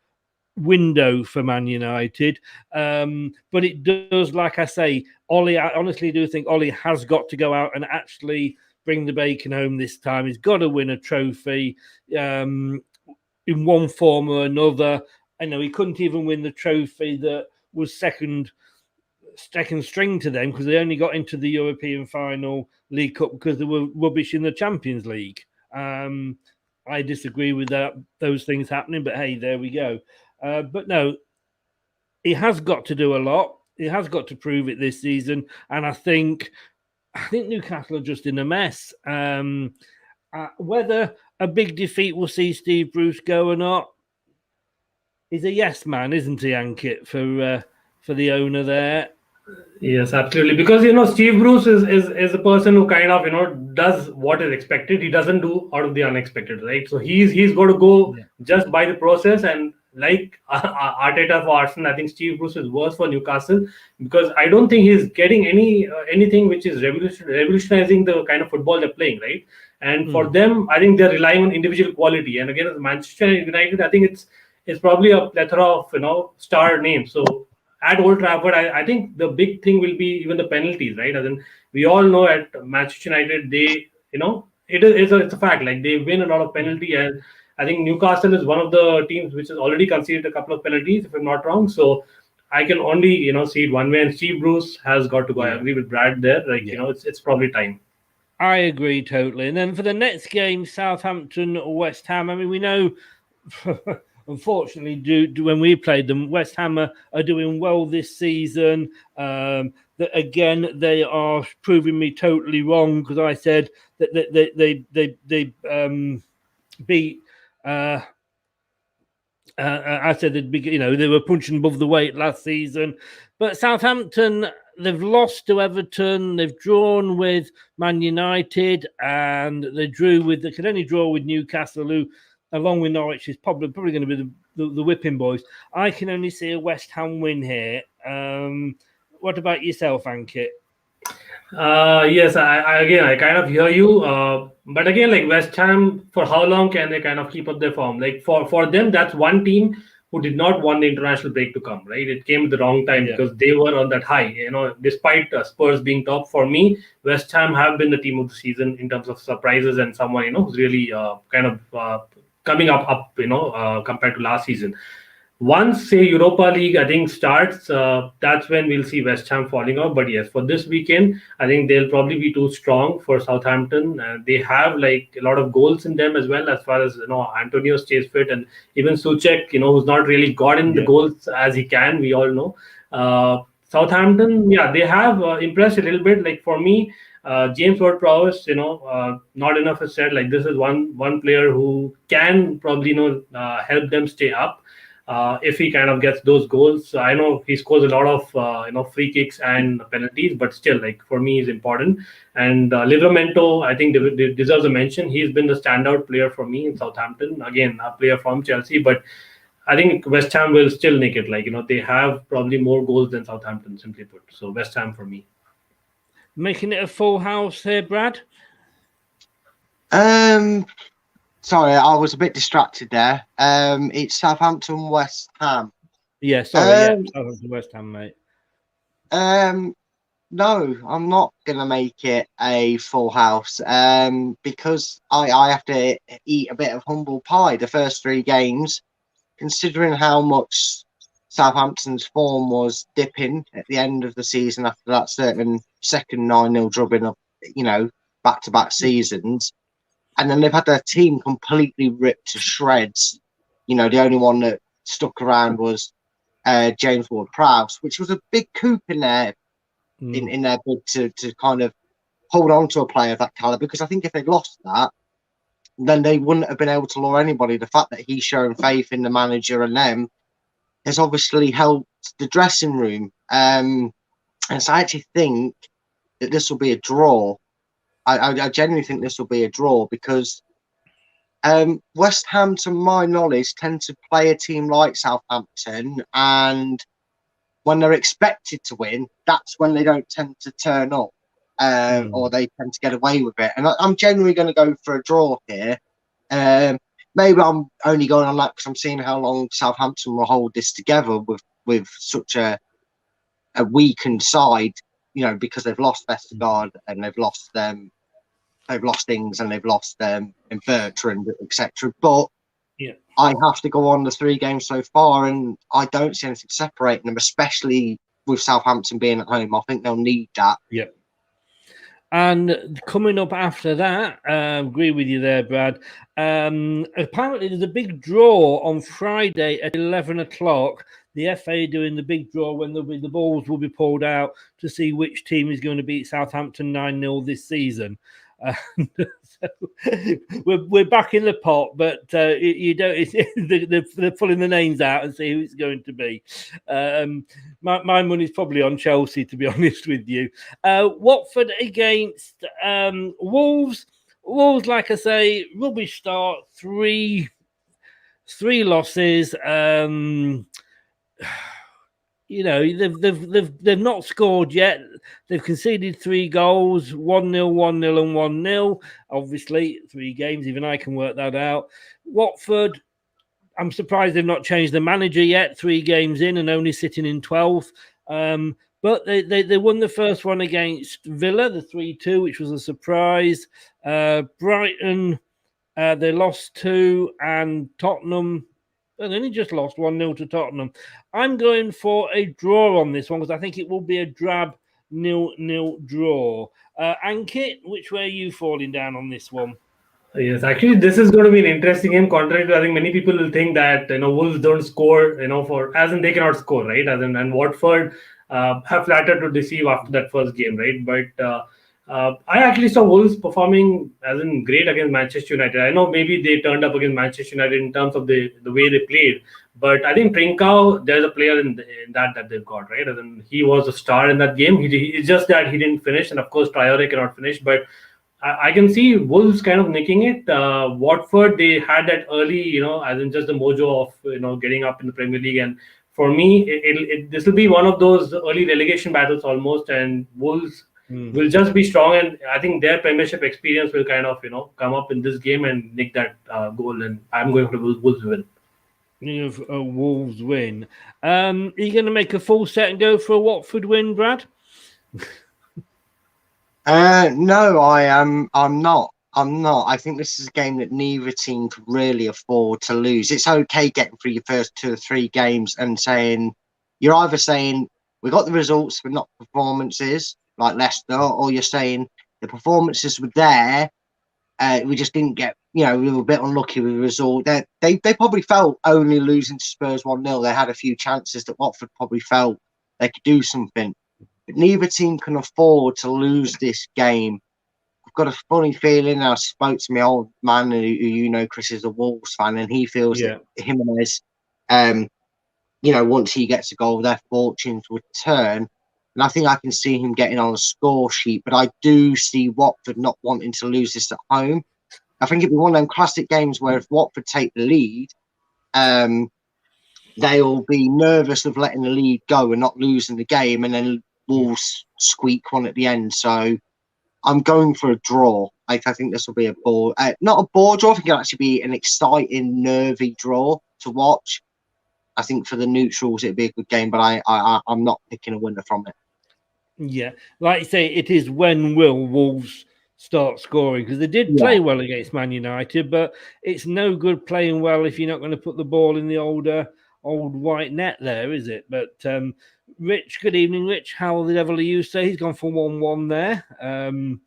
window for Man United. But it does, like I say, Ollie, I honestly do think Ollie has got to go out and actually bring the bacon home this time. He's got to win a trophy in one form or another. I know he couldn't even win the trophy that was second string to them because they only got into the European final League Cup because they were rubbish in the Champions League. I disagree with those things happening, but hey, there we go. But no, he has got to do a lot. He has got to prove it this season. And I think Newcastle are just in a mess. Whether a big defeat will see Steve Bruce go or not, he's a yes man, isn't he, Ankit, for the owner there? Yes, absolutely. Because Steve Bruce is a person who kind of does what is expected. He doesn't do out of the unexpected, right? So he's got to go just by the process. And like Arteta for Arsenal, I think Steve Bruce is worse for Newcastle because I don't think he's getting anything which is revolutionizing the kind of football they're playing, right? And for them, I think they're relying on individual quality. And again, as Manchester United, I think it's probably a plethora of star names. So at Old Trafford, I think the big thing will be even the penalties, right? As in, we all know at Manchester United, it's a fact. Like they win a lot of penalty, and I think Newcastle is one of the teams which has already conceded a couple of penalties, if I'm not wrong. So I can only see it one way. And Steve Bruce has got to go. I agree with Brad there. It's probably time. I agree totally. And then for the next game, Southampton or West Ham. I mean, we know. Unfortunately, when we played them, West Ham are doing well this season. That again, they are proving me totally wrong because I said that they beat. I said they were punching above the weight last season, but Southampton, they've lost to Everton, they've drawn with Man United, and they could only draw with Newcastle, who, along with Norwich, is probably going to be the whipping boys. I can only see a West Ham win here. What about yourself, Ankit? Yes, I kind of hear you. But again, like West Ham, for how long can they kind of keep up their form? Like for them, that's one team who did not want the international break to come, right? It came at the wrong time because they were on that high. Despite Spurs being top, for me, West Ham have been the team of the season in terms of surprises and someone who's really coming up, compared to last season. Once, say, Europa League, I think, starts, that's when we'll see West Ham falling off. But yes, for this weekend, I think they'll probably be too strong for Southampton. They have like a lot of goals in them as well, as far as Antonio stays fit, and even Souček, who's not really gotten the goals as he can. We all know. Southampton, they have impressed a little bit. Like for me, James Ward-Prowse, not enough is said. Like this is one player who can probably help them stay up. If he kind of gets those goals. I know he scores a lot of free kicks and penalties, but still, like for me, he's important. And Livramento, I think deserves a mention. He's been the standout player for me in Southampton. Again, a player from Chelsea, but I think West Ham will still nick it. Like they have probably more goals than Southampton, simply put. So West Ham for me. Making it a full house here, Brad. Sorry, I was a bit distracted there. It's Southampton, West Ham. Yeah, sorry, Southampton, West Ham, mate. No, I'm not going to make it a full house because I have to eat a bit of humble pie the first three games, considering how much Southampton's form was dipping at the end of the season after that certain second 9-0 drubbing of, back-to-back seasons. And then they've had their team completely ripped to shreds. The only one that stuck around was James Ward-Prowse, which was a big coup in their in their bid to kind of hold on to a player of that caliber. Because I think if they'd lost that, then they wouldn't have been able to lure anybody. The fact that he's shown faith in the manager and them has obviously helped the dressing room. And so I actually think that this will be a draw. I genuinely think this will be a draw because West Ham, to my knowledge, tend to play a team like Southampton, and when they're expected to win, that's when they don't tend to turn up, or they tend to get away with it. And I'm generally going to go for a draw here. Maybe I'm only going on that because I'm seeing how long Southampton will hold this together with such a weakened side, because they've lost Vestergaard and they've lost Ings and they've lost in Bertrand, etc. But I have to go on the 3 games so far, and I don't see anything separating them, especially with Southampton being at home. I think they'll need that. Yep. And coming up after that, agree with you there, Brad. Apparently, there's a big draw on Friday at 11 o'clock. The FA doing the big draw when the balls will be pulled out to see which team is going to beat Southampton 9-0 this season. So we're back in the pot, but you don't. They're pulling the names out and see who it's going to be. My money's probably on Chelsea, to be honest with you. Watford against Wolves. Wolves, like I say, rubbish start. Three losses. They've not scored yet. They've conceded 3 goals, 1-0, 1-0, and 1-0. Obviously, 3 games. Even I can work that out. Watford, I'm surprised they've not changed the manager yet. 3 games in and only sitting in 12th. But they won the first one against Villa, the 3-2, which was a surprise. Brighton, they lost 2, and Tottenham. And then he just lost 1-0 to Tottenham. I'm going for a draw on this one because I think it will be a drab 0-0 draw. Ankit, which way are you falling down on this one? Yes, actually, this is going to be an interesting game. Contrary to, I think many people will think that Wolves don't score, as in they cannot score, right? And Watford have flattered to deceive after that first game, right? But I actually saw Wolves performing as in great against Manchester United. I know maybe they turned up against Manchester United in terms of the way they played, but I think Trincao, there's a player in that they've got, right? And he was a star in that game. It's just that he didn't finish, and of course Traore cannot finish. But I can see Wolves kind of nicking it. Watford, they had that early, as in just the mojo of getting up in the Premier League, and for me, this will be one of those early relegation battles almost, and Wolves will just be strong, and I think their Premiership experience will kind of come up in this game and nick that goal. And I'm going for Wolves win. Wolves win. Are you going to make a full set and go for a Watford win, Brad? No, I'm not. I think this is a game that neither team could really afford to lose. It's okay getting through your first 2 or 3 games and you're either saying we got the results but not performances like Leicester, or you're saying the performances were there, we just didn't get, we were a bit unlucky with the result. They probably felt only losing to Spurs 1-0. They had a few chances that Watford probably felt they could do something. But neither team can afford to lose this game. I've got a funny feeling. I spoke to my old man, who Chris is a Wolves fan, and he feels that Jimenez, once he gets a goal, their fortunes would turn. And I think I can see him getting on a score sheet. But I do see Watford not wanting to lose this at home. I think it'd be one of them classic games where if Watford take the lead, they'll be nervous of letting the lead go and not losing the game, and then Wolves squeak one at the end. So I'm going for a draw. I think this will be not a bore draw. I think it'll actually be an exciting, nervy draw to watch. I think for the neutrals, it'd be a good game, but I'm not picking a winner from it. Yeah, like you say, it is when will Wolves start scoring, because they did play well against Man United, but it's no good playing well if you're not going to put the ball in the old white net there, is it? But Rich, good evening, Rich. How the devil are you? Say he's gone for 1-1 there. And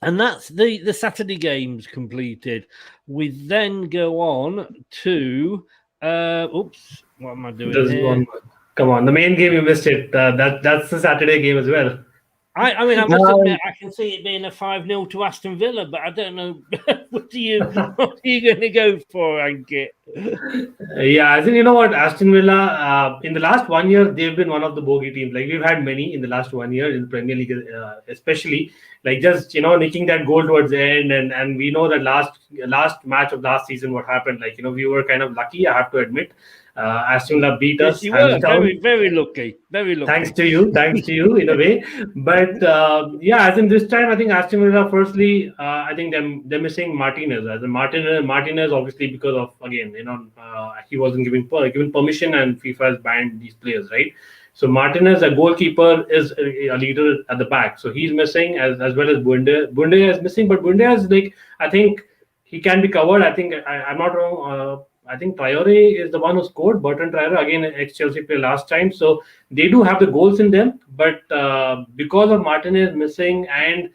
that's the Saturday games completed. We then go on to oops, what am I doing here? Come on, the main game you missed it. That's the Saturday game as well. I mean, I must admit, I can see it being a 5-0 to Aston Villa, but I don't know what are you going to go for, Ankit? Yeah, I think you know what, Aston Villa in the last 1 year they've been one of the bogey teams. Like we've had many in the last 1 year in the Premier League, especially like just nicking that goal towards the end, and we know that last match of last season what happened. Like we were kind of lucky, I have to admit. Aston Villa beat Yes, us you hands were down. very lucky, very lucky. Thanks to you in a way. But yeah, as in this time, I think Aston Villa. Firstly, I think they're missing Martinez. As in Martinez, obviously because of again, he wasn't given permission, and FIFA has banned these players, right? So Martinez, a goalkeeper, is a leader at the back. So he's missing as well as Bunde. Bunde is missing, but Bunde is like I think he can be covered. I think I'm not wrong. I think Traore is the one who scored. Bertrand Traore, again, ex-Chelsea player last time. So they do have the goals in them. But because of Martinez missing, and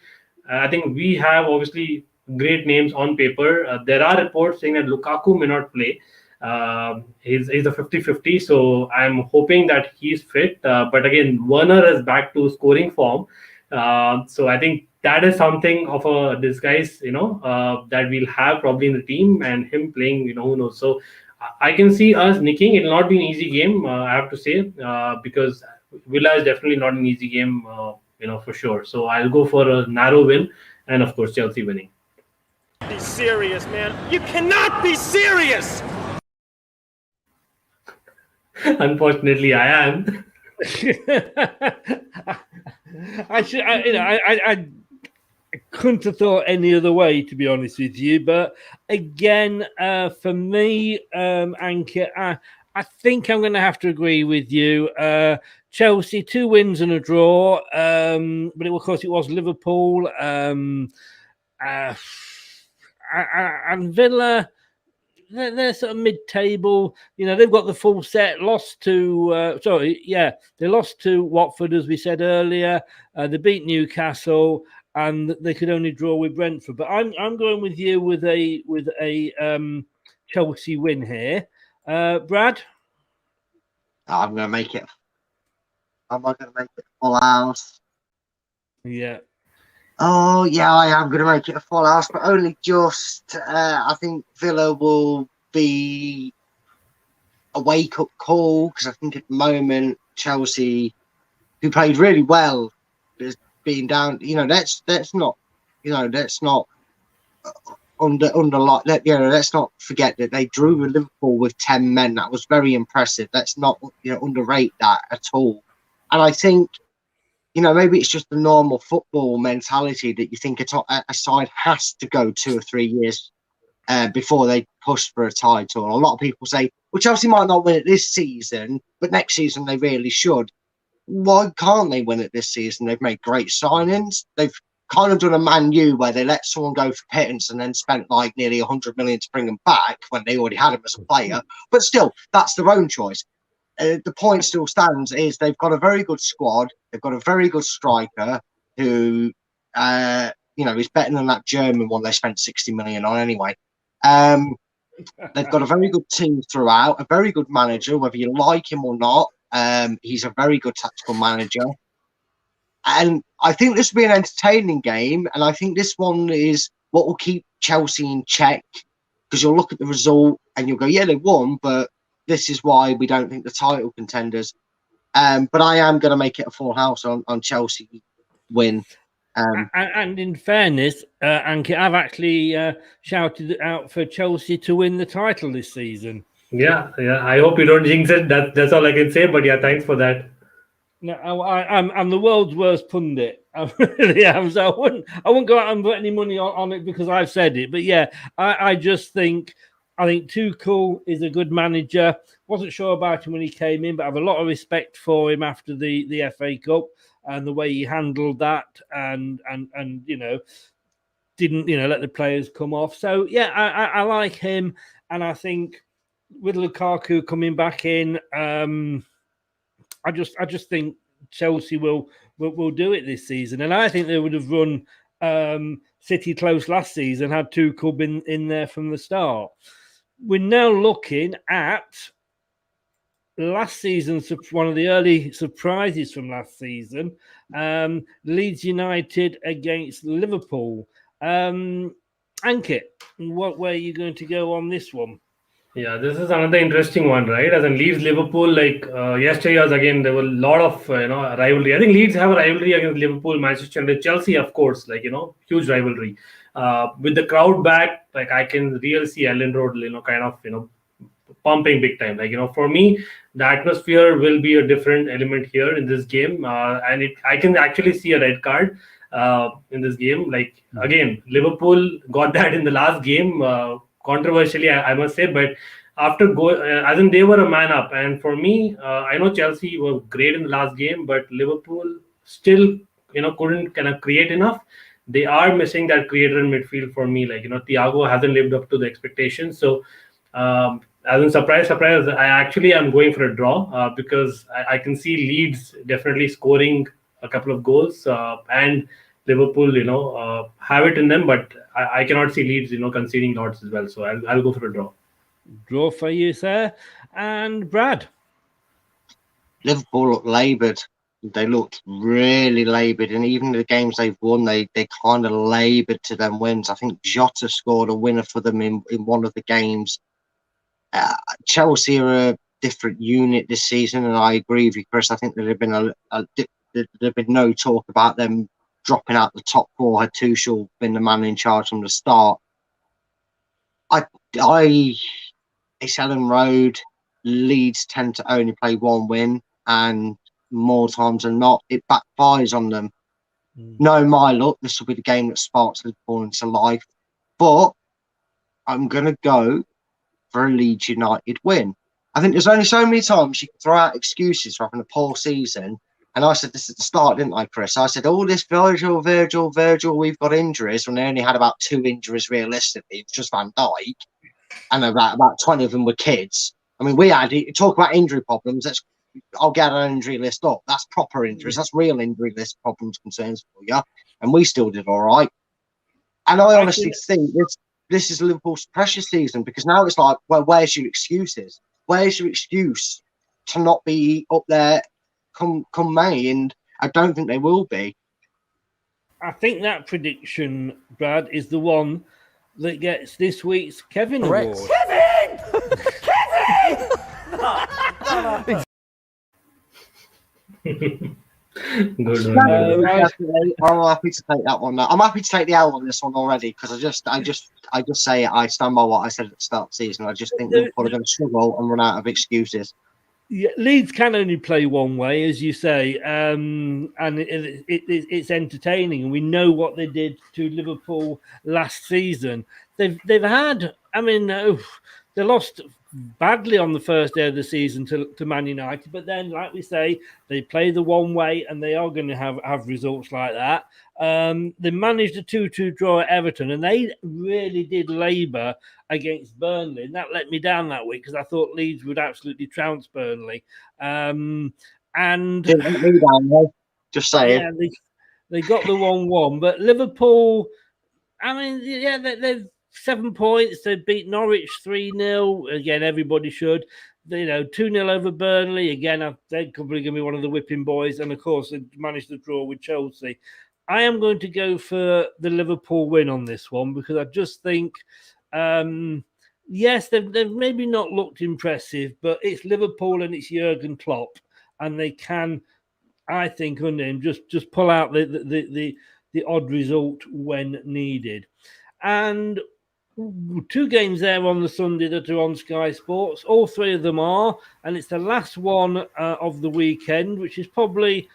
I think we have obviously great names on paper, there are reports saying that Lukaku may not play. He's a 50-50. So I'm hoping that he's fit. But again, Werner is back to scoring form. So I think that is something of a disguise, that we'll have probably in the team, and him playing, who knows. So I can see us nicking. It'll not be an easy game, I have to say, because Villa is definitely not an easy game, for sure. So I'll go for a narrow win, and of course Chelsea winning. Be serious, man. You cannot be serious. Unfortunately, I am. I couldn't have thought any other way, to be honest with you. But again, for me, Ankit, I think I'm going to have to agree with you. Chelsea, 2 wins and a draw, but of course it was Liverpool, and Villa. They're sort of mid-table. They've got the full set. They lost to Watford, as we said earlier. They beat Newcastle, and they could only draw with Brentford. But I'm going with you with a Chelsea win here. Brad? I'm going to make it. I'm not going to make it full house. Yeah. Oh, yeah, I am going to make it a full house, but only just. I think Villa will be a wake-up call, because I think at the moment Chelsea, who played really well, is being down. Let's not let's not forget that they drew with Liverpool with 10 men. That was very impressive. Let's not underrate that at all. And I think, maybe it's just the normal football mentality that you think a side has to go 2 or 3 years before they push for a title. A lot of people say, well, Chelsea might not win it this season, but next season they really should. Why can't they win it this season? They've made great signings. They've kind of done a Man U where they let someone go for pittance and then spent like nearly 100 million to bring them back when they already had him as a player. But still, that's their own choice. The point still stands is they've got a very good squad. They've got a very good striker who, is better than that German one they spent 60 million on anyway. They've got a very good team throughout, a very good manager, whether you like him or not. He's a very good tactical manager. And I think this will be an entertaining game. And I think this one is what will keep Chelsea in check, because you'll look at the result and you'll go, yeah, they won, but this is why we don't think the title contenders. But I am going to make it a full house on Chelsea win. And in fairness, Ankit, I've actually shouted out for Chelsea to win the title this season. Yeah. I hope you don't jinx it. That's all I can say. But yeah, thanks for that. No, I'm the world's worst pundit. I really am. So I wouldn't go out and put any money on it because I've said it. But yeah, I just think. I think Tuchel is a good manager. Wasn't sure about him when he came in, but I have a lot of respect for him after the FA Cup and the way he handled that, and didn't let the players come off. So yeah, I like him, and I think with Lukaku coming back in, I just think Chelsea will do it this season, and I think they would have run City close last season had Tuchel been in there from the start. We're now looking at last season's one of the early surprises from last season, Leeds United against Liverpool. Ankit, where are you going to go on this one? Yeah, this is another interesting one, right? As in Leeds Liverpool, yesterday was again there were a lot of rivalry. I think Leeds have a rivalry against Liverpool, Manchester United, Chelsea, of course, huge rivalry. With the crowd back, like I can really see Ellen Road, pumping big time. For me, the atmosphere will be a different element here in this game, and I can actually see a red card in this game. Like again, Liverpool got that in the last game. Controversially, I must say, but after as in they were a man up, and for me, I know Chelsea were great in the last game, but Liverpool still couldn't kind of create enough. They are missing that creator in midfield for me. Thiago hasn't lived up to the expectations. So as in surprise, I actually am going for a draw because I can see Leeds definitely scoring a couple of goals and Liverpool, have it in them, but I cannot see Leeds, conceding lots as well. So I'll go for a draw. Draw for you, sir. And Brad? Liverpool look laboured. They looked really laboured, and even the games they've won, they kind of laboured to them wins. I think Jota scored a winner for them in one of the games. Chelsea are a different unit this season, and I agree with you, Chris. I think there'd have been no talk about them dropping out the top four had Tuchel been the man in charge from the start. It's Ellen Road. Leeds tend to only play one win, and more times than not, it backfires on them. No, my luck, this will be the game that sparks Liverpool into life. But I'm going to go for a Leeds United win. I think there's only so many times you can throw out excuses for having a poor season. And I said this at the start, didn't I, Chris? I said, this Virgil, we've got injuries, when they only had about 2 injuries realistically. It's just Van Dijk. And about 20 of them were kids. I mean, we had, talk about injury problems, I'll get an injury list up. That's proper injuries. That's real injury list problems, concerns for you. And we still did all right. And I honestly think this is Liverpool's precious season, because now it's like, well, where's your excuses? Where's your excuse to not be up there come May? And I don't think they will be. I think that prediction, Brad, is the one that gets this week's Kevin Award. Kevin! Kevin! Good one. I'm happy to take that one. I'm happy to take the L on this one already, because I just say it. I stand by what I said at the start of the season. I just think Liverpool are going to struggle and run out of excuses. Yeah, Leeds can only play one way, as you say, and it's entertaining. And we know what they did to Liverpool last season. They've had, they lost badly on the first day of the season to Man United, but then, like we say, they play the one way, and they are going to have results like that. They managed a 2-2 draw at Everton, and they really did labour against Burnley, and that let me down that week because I thought Leeds would absolutely trounce Burnley. And didn't let me down, though. Just saying. Yeah, they got the 1-1, but Liverpool, they've 7 points. They beat Norwich 3-0. Again, everybody should. 2-0 over Burnley. Again, they're probably going to be one of the whipping boys. And, of course, they managed to draw with Chelsea. I am going to go for the Liverpool win on this one, because I just think, yes, they've maybe not looked impressive, but it's Liverpool and it's Jurgen Klopp. And they can, I think, under him, just pull out the odd result when needed. And 2 games there on the Sunday that are on Sky Sports. All 3 of them are, and it's the last one of the weekend, which is probably,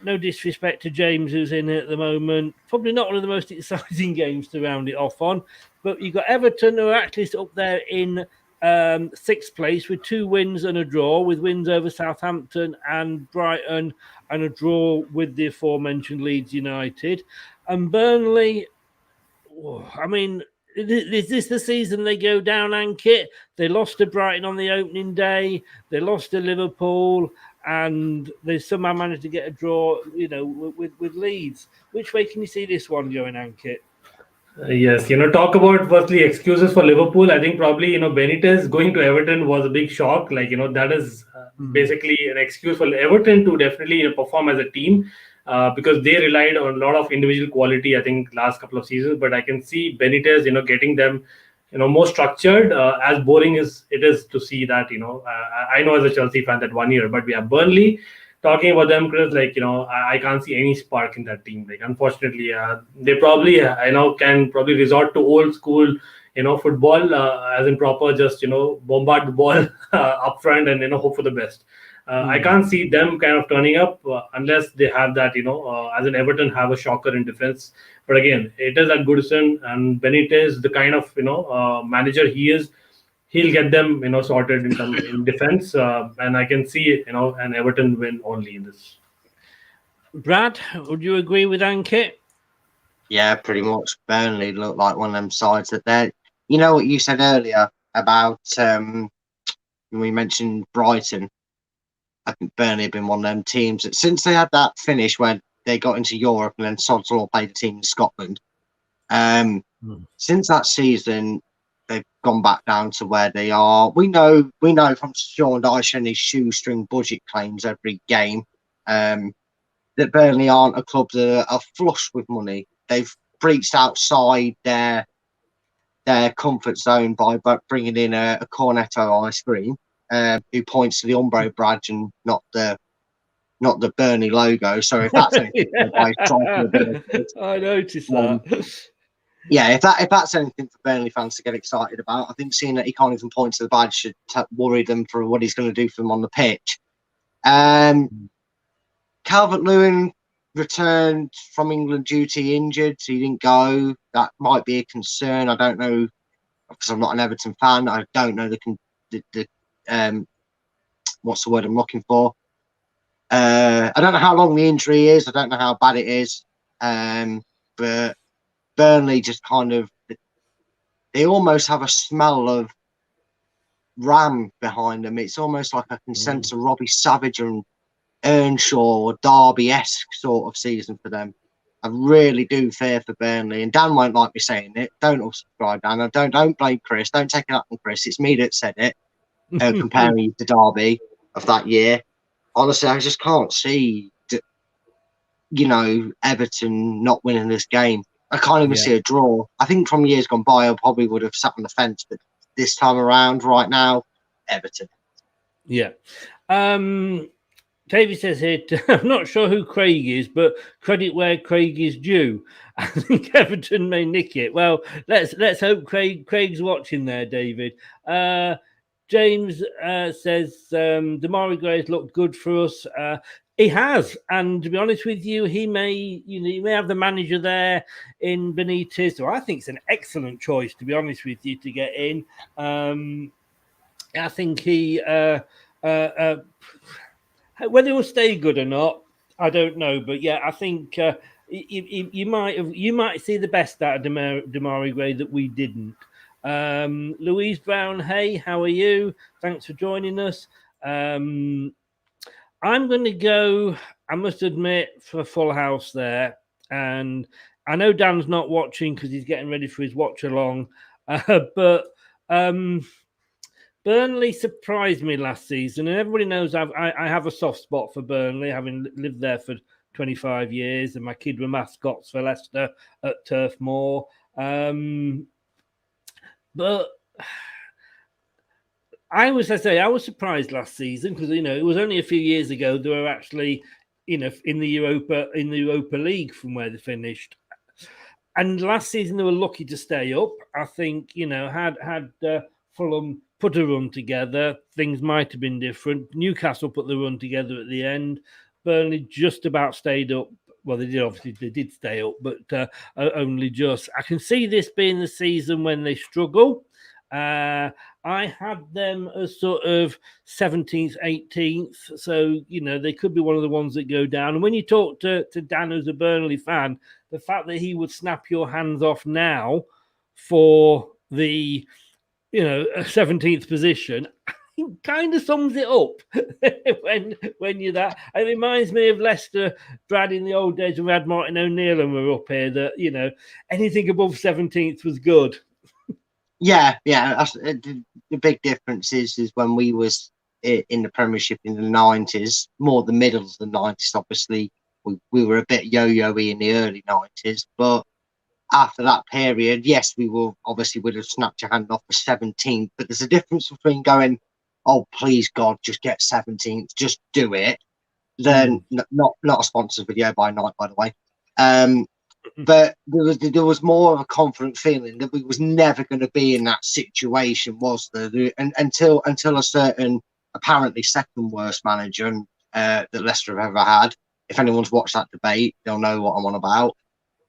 no disrespect to James, who's in it at the moment, probably not one of the most exciting games to round it off on. But you've got Everton, who are actually up there in 6th place with 2 wins and a draw, with wins over Southampton and Brighton, and a draw with the aforementioned Leeds United. And Burnley, is this the season they go down, Ankit? They lost to Brighton on the opening day. They lost to Liverpool, and they somehow managed to get a draw, with Leeds. Which way can you see this one going, Ankit? Yes, talk about firstly excuses for Liverpool. I think probably, Benitez going to Everton was a big shock. That is basically an excuse for Everton to definitely perform as a team. because they relied on a lot of individual quality, I think, last couple of seasons. But I can see Benitez, getting them, more structured. As boring as it is to see that, I know as a Chelsea fan that 1 year, but we have Burnley. Talking about them, Chris, I can't see any spark in that team. Like, unfortunately, they probably, can probably resort to old school, football, as in proper, just, bombard the ball up front and, hope for the best. I can't see them kind of turning up unless they have that, as an Everton have a shocker in defense. But again, it is at Goodison and Benitez, the kind of, manager he is. He'll get them, sorted in defense, and I can see, an Everton win only in this. Brad, would you agree with Ankit? Yeah, pretty much. Burnley look like one of them sides that they're. You know what you said earlier about when we mentioned Brighton. I think Burnley have been one of them teams that since they had that finish when they got into Europe and then Sodsall played a team in Scotland. Since that season, they've gone back down to where they are. We know from Sean Dyche and his shoestring budget claims every game that Burnley aren't a club that are flush with money. They've breached outside their comfort zone by bringing in a Cornetto ice cream who points to the Umbro badge and not the Burnley logo. So if that's anything, I noticed that. Yeah, if that's anything for Burnley fans to get excited about, I think seeing that he can't even point to the badge should worry them for what he's going to do for them on the pitch. Calvert-Lewin returned from England duty injured, so he didn't go. That might be a concern. I don't know, because I'm not an Everton fan. I don't know the what's the word I'm looking for. I don't know how long the injury is. I don't know how bad it is. But Burnley just kind of, they almost have a smell of Ram behind them. It's almost like I can sense a Robbie Savage and Earnshaw or Derby-esque sort of season for them. I really do fear for Burnley, and Dan won't like me saying it. Don't unsubscribe, Dan. Don't blame Chris. Don't take it up on Chris. It's me that said it. Comparing you to Derby of that year. Honestly, I just can't see, Everton not winning this game. I can't even see a draw. I think from years gone by, I probably would have sat on the fence, but this time around, right now, Everton. Yeah. Davey says here, I'm not sure who Craig is, but credit where Craig is due. I think Everton may nick it. Well, let's hope Craig's watching there, David. James says Demarai Gray's looked good for us. He has, and to be honest with you, he may have the manager there in Benitez. So I think it's an excellent choice, to be honest with you, to get in. I think he whether he'll stay good or not, I don't know. But yeah, I think you might see the best out of Demarai Gray that we didn't. Louise Brown, hey, how are you? Thanks for joining us. I'm going to go, I must admit, for a full house there. And I know Dan's not watching because he's getting ready for his watch along. But Burnley surprised me last season. And everybody knows I have a soft spot for Burnley, having lived there for 25 years. And my kids were mascots for Leicester at Turf Moor. But I was surprised last season because it was only a few years ago they were actually in the Europa League from where they finished, and last season they were lucky to stay up. I think had Fulham put a run together, things might have been different. Newcastle put the run together at the end. Burnley just about stayed up. Well, they did stay up, but only just. I can see this being the season when they struggle. I had them as sort of 17th, 18th. So, they could be one of the ones that go down. And when you talk to Dan, who's a Burnley fan, the fact that he would snap your hands off now for the, 17th position, kind of sums it up when you're that. It reminds me of Leicester, Brad, in the old days when we had Martin O'Neill and we were up here, that, anything above 17th was good. Yeah. The big difference is when we was in the Premiership in the 90s, more the middle of the 90s, obviously, we were a bit yo-yo-y in the early 90s, but after that period, yes, we will obviously would have snapped your hand off for 17th, but there's a difference between going, oh, please God, just get 17th, just do it, than not a sponsored video by night, by the way. But there was more of a confident feeling that we was never going to be in that situation, was there? And until a certain apparently second worst manager that Leicester have ever had. If anyone's watched that debate, they'll know what I'm on about.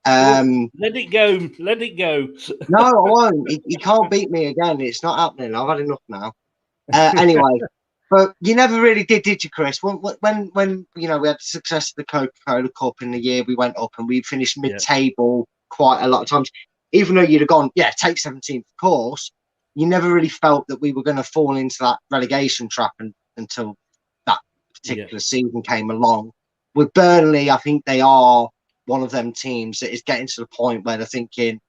Let it go. Let it go. No, I won't. He can't beat me again. It's not happening. I've had enough now. Anyway, but you never really did you, Chris? When we had the success of the Coca-Cola Cup in the year we went up and we finished mid-table quite a lot of times, even though you'd have gone, take 17th, of course, you never really felt that we were going to fall into that relegation trap until that particular season came along. With Burnley, I think they are one of them teams that is getting to the point where they're thinking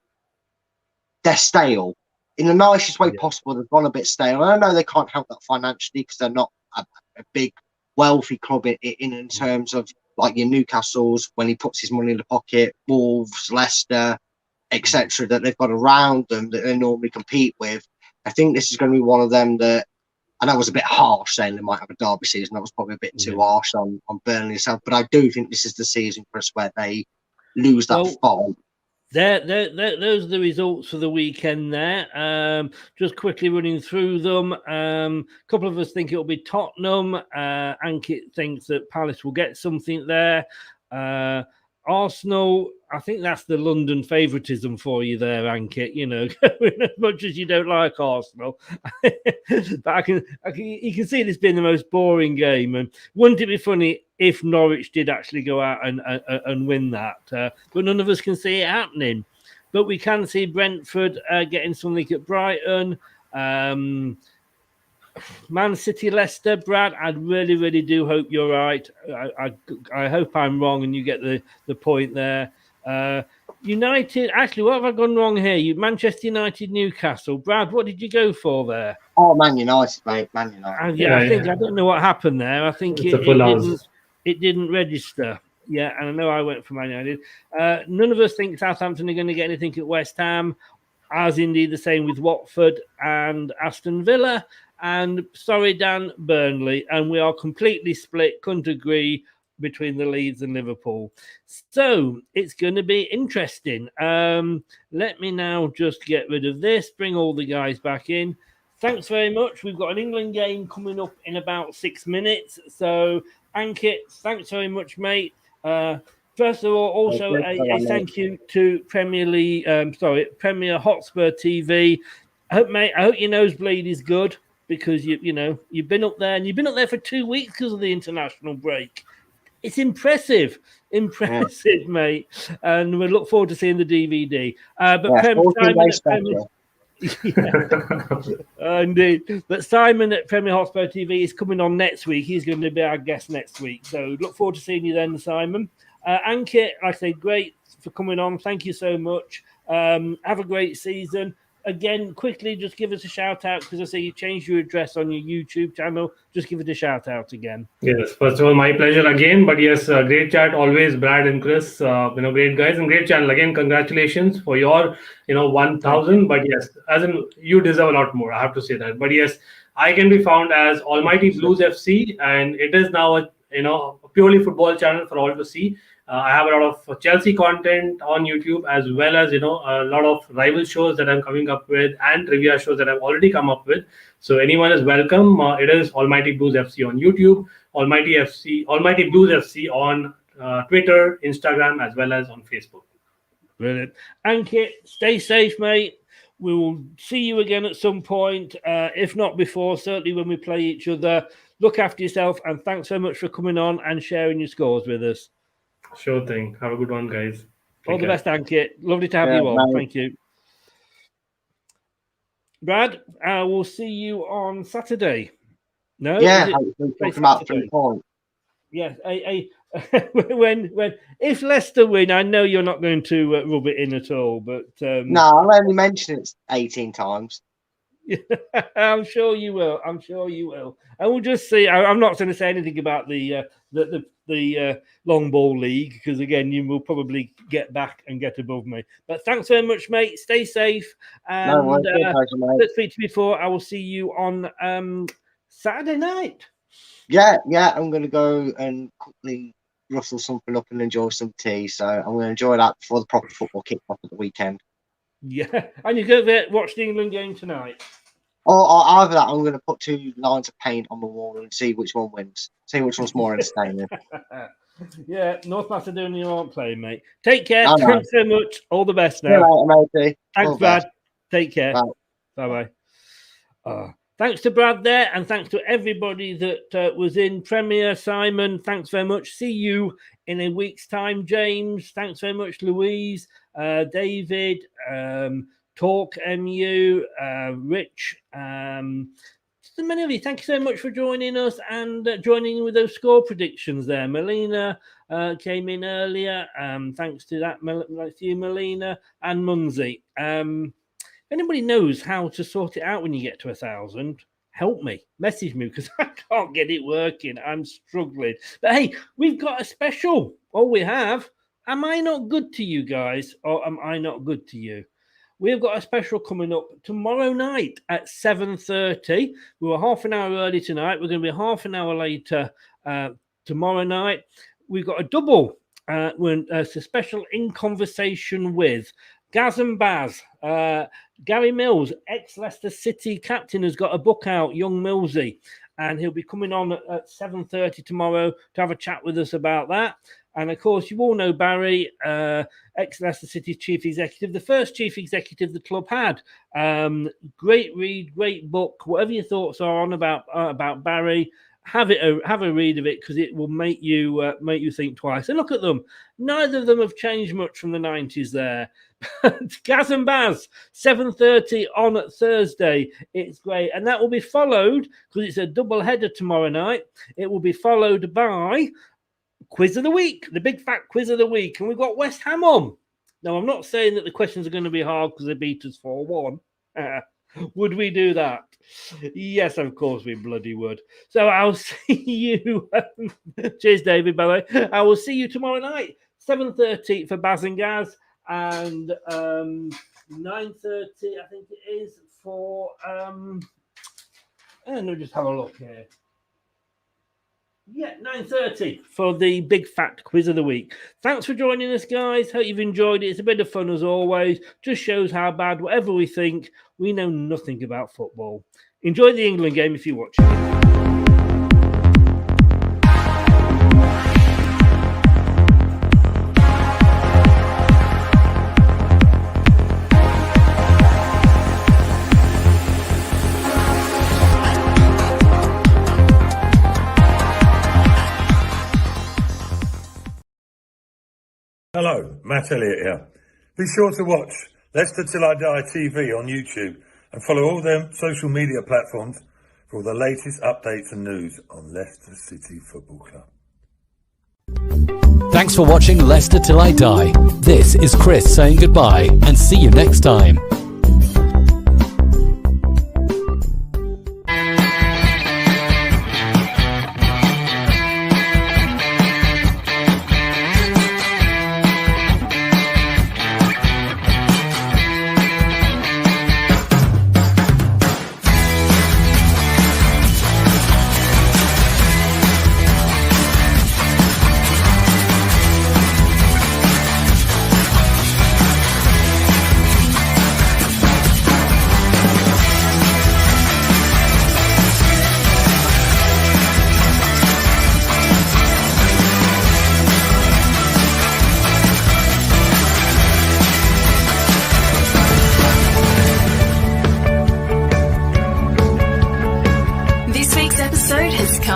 they're stale. In the nicest way possible, they've gone a bit stale. And I know they can't help that financially because they're not a big, wealthy club in terms of like your Newcastle's when he puts his money in the pocket, Wolves, Leicester, etc. that they've got around them that they normally compete with. I think this is going to be one of them that, and that was a bit harsh saying they might have a derby season. That was probably a bit too harsh on Burnley itself. But I do think this is the season, Chris, where they lose that fight. Those are the results for the weekend there. Just quickly running through them. A couple of us think it'll be Tottenham. Ankit thinks that Palace will get something there. Arsenal, I think that's the London favouritism for you there, Ankit. As much as you don't like Arsenal, but you can see this being the most boring game. And wouldn't it be funny if Norwich did actually go out and win that? But none of us can see it happening. But we can see Brentford getting something at Brighton. Man City, Leicester, Brad, I really, really do hope you're right. I hope I'm wrong and you get the point there. United, actually, what have I gone wrong here? Manchester United, Newcastle. Brad, what did you go for there? Oh, Man United, mate. Man United. I don't know what happened there. I think it didn't register. Yeah, and I know I went for Man United. None of us think Southampton are going to get anything at West Ham, as indeed the same with Watford and Aston Villa. And sorry, Dan, Burnley. And we are completely split, couldn't agree, between the Leeds and Liverpool. So it's going to be interesting. Let me now just get rid of this, bring all the guys back in. Thanks very much. We've got an England game coming up in about 6 minutes. So, Ankit, thanks very much, mate. First of all, also a thank you to Premier Hotspur TV. I hope your nosebleed is good because you've been up there and you've been up there for 2 weeks because of the international break. It's impressive, mate. And we look forward to seeing the DVD. Indeed. But Simon at Premier Hotspur TV is coming on next week. He's going to be our guest next week. So look forward to seeing you then, Simon. Ankit, like I say, great for coming on. Thank you so much. Have a great season. Again, quickly, just give us a shout out because I say you changed your address on your YouTube channel. Just give it a shout out again. Yes, first of all, my pleasure again. But yes, great chat always, Brad and Chris. Great guys and great channel again. Congratulations for your 1,000. But yes, as in you deserve a lot more. I have to say that. But yes, I can be found as Almighty Blues FC, and it is now a purely football channel for all to see. I have a lot of Chelsea content on YouTube as well as, a lot of rival shows that I'm coming up with and trivia shows that I've already come up with. So anyone is welcome. It is Almighty Blues FC on YouTube, Almighty Blues FC on Twitter, Instagram, as well as on Facebook. Brilliant. Ankit, stay safe, mate. We will see you again at some point. If not before, certainly when we play each other. Look after yourself and thanks so much for coming on and sharing your scores with us. Sure thing. Have a good one, guys. All the best, Ankit. Lovely to have you on. Mate. Thank you. Brad, we'll see you on Saturday. No? Yeah, talking about 3 points. Yes. When if Leicester win, I know you're not going to rub it in at all, but no, I'll only mention it 18 times. I'm sure you will. I'm sure you will. And we'll just see. I'm not going to say anything about the long ball league because again, you will probably get back and get above me. But thanks very much, mate. Stay safe. And let's speak to you before. I will see you on Saturday night. Yeah. I'm going to go and quickly rustle something up and enjoy some tea. So I'm going to enjoy that before the proper football kicks off at the weekend. Yeah, and you go there, watch the England game tonight. Or either that, I'm going to put 2 lines of paint on the wall and see which one wins. See which one's more entertaining. Yeah, North Macedonia aren't playing, mate. Take care. Thanks so much. All the best now. Later, matey. Thanks, Brad. Take care. Bye-bye. Thanks to Brad there, and thanks to everybody that was in. Premier, Simon, thanks very much. See you in a week's time. James, thanks very much. Louise, David, Talk MU, Rich, so many of you. Thank you so much for joining us and joining in with those score predictions there. Melina came in earlier. Thanks to that, thanks to you, Melina and Munzi. Anybody knows how to sort it out when you get to 1,000, help me. Message me because I can't get it working. I'm struggling. But hey, we've got a special. Oh, we have. Am I not good to you guys or am I not good to you? We've got a special coming up tomorrow night at 7:30. We were half an hour early tonight. We're going to be half an hour later tomorrow night. We've got a double. It's a special In Conversation with Gaz and Baz. Gary Mills, ex-Leicester City captain, has got a book out, Young Millsy, and he'll be coming on at 7:30 tomorrow to have a chat with us about that. And, of course, you all know Barry, ex-Leicester City chief executive, the first chief executive the club had. Great read, great book. Whatever your thoughts are on about Barry, have a read of it because it will make you think twice. And look at them. Neither of them have changed much from the 90s there. Gaz and Baz, 7:30 on Thursday. It's great. And that will be followed, because it's a double header tomorrow night, it will be followed by Quiz of the Week, the big fat Quiz of the Week. And we've got West Ham on. Now, I'm not saying that the questions are going to be hard because they beat us 4-1. Would we do that? Yes, of course we bloody would. So I'll see you. Cheers, David, by the way. I will see you tomorrow night, 7:30 for Baz and Gaz, and 9:30, I think it is, for and we'll just have a look here. Yeah, 9:30 for the big fat Quiz of the Week. Thanks for joining us, guys. Hope you've enjoyed it. It's a bit of fun as always. Just shows how bad, whatever we think, we know nothing about football. Enjoy the England game if you watch it. Hello, Matt Elliott here. Be sure to watch Leicester Till I Die TV on YouTube and follow all them social media platforms for all the latest updates and news on Leicester City Football Club. Thanks for watching Leicester Till I Die. This is Chris saying goodbye and see you next time.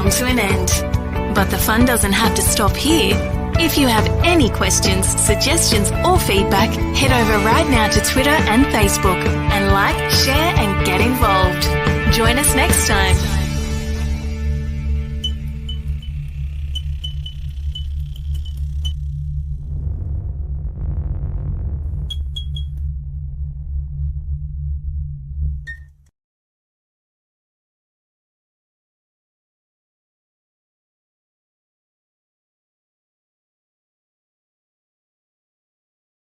To an end. But the fun doesn't have to stop here. If you have any questions, suggestions or feedback, head over right now to Twitter and Facebook and like, share and get involved. Join us next time.